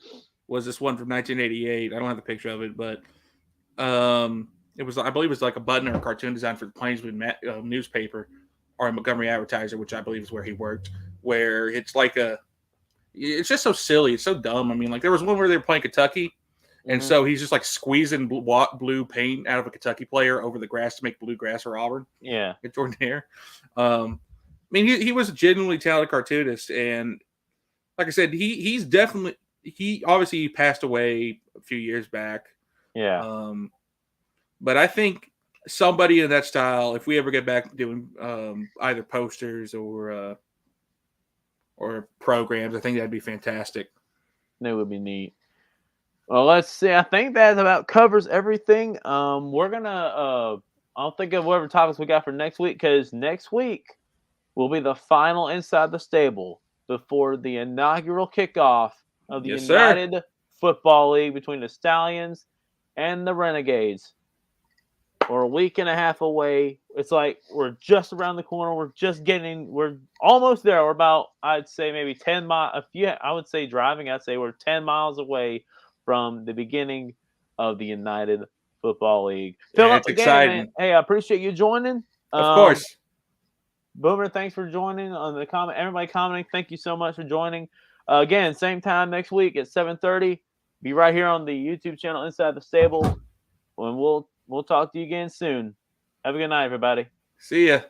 was this one from 1988. I don't have the picture of it, but it was, I believe, it was like a button or a cartoon design for the Plainswood newspaper or Montgomery Advertiser, which I believe is where he worked. Where it's it's just so silly, it's so dumb. I mean, like there was one where they were playing Kentucky. And so he's just like squeezing blue paint out of a Kentucky player over the grass to make blue grass for Auburn. Yeah. At Jordan Hare. I mean, he was a genuinely talented cartoonist. And like I said, he obviously passed away a few years back. Yeah. But I think somebody in that style. If we ever get back doing either posters or programs, I think that'd be fantastic. That would be neat. Well, let's see. I think that about covers everything. We're gonna I'll think of whatever topics we got for next week, because next week will be the final Inside the Stable before the inaugural kickoff of the Yes, sir. United Football League between the Stallions and the Renegades. We're a week and a half away. It's like we're just around the corner. We're almost there. We're about, I'd say, maybe 10 miles. I would say driving, I'd say we're 10 miles away from the beginning of the United Football League. Fill Yeah, up it's the exciting. game, man. Hey, I appreciate you joining. Of course. Boomer, thanks for joining on the comment. Everybody commenting, thank you so much for joining. Again, same time next week at 7:30. Be right here on the YouTube channel Inside the Stable, and we'll talk to you again soon. Have a good night, everybody. See ya.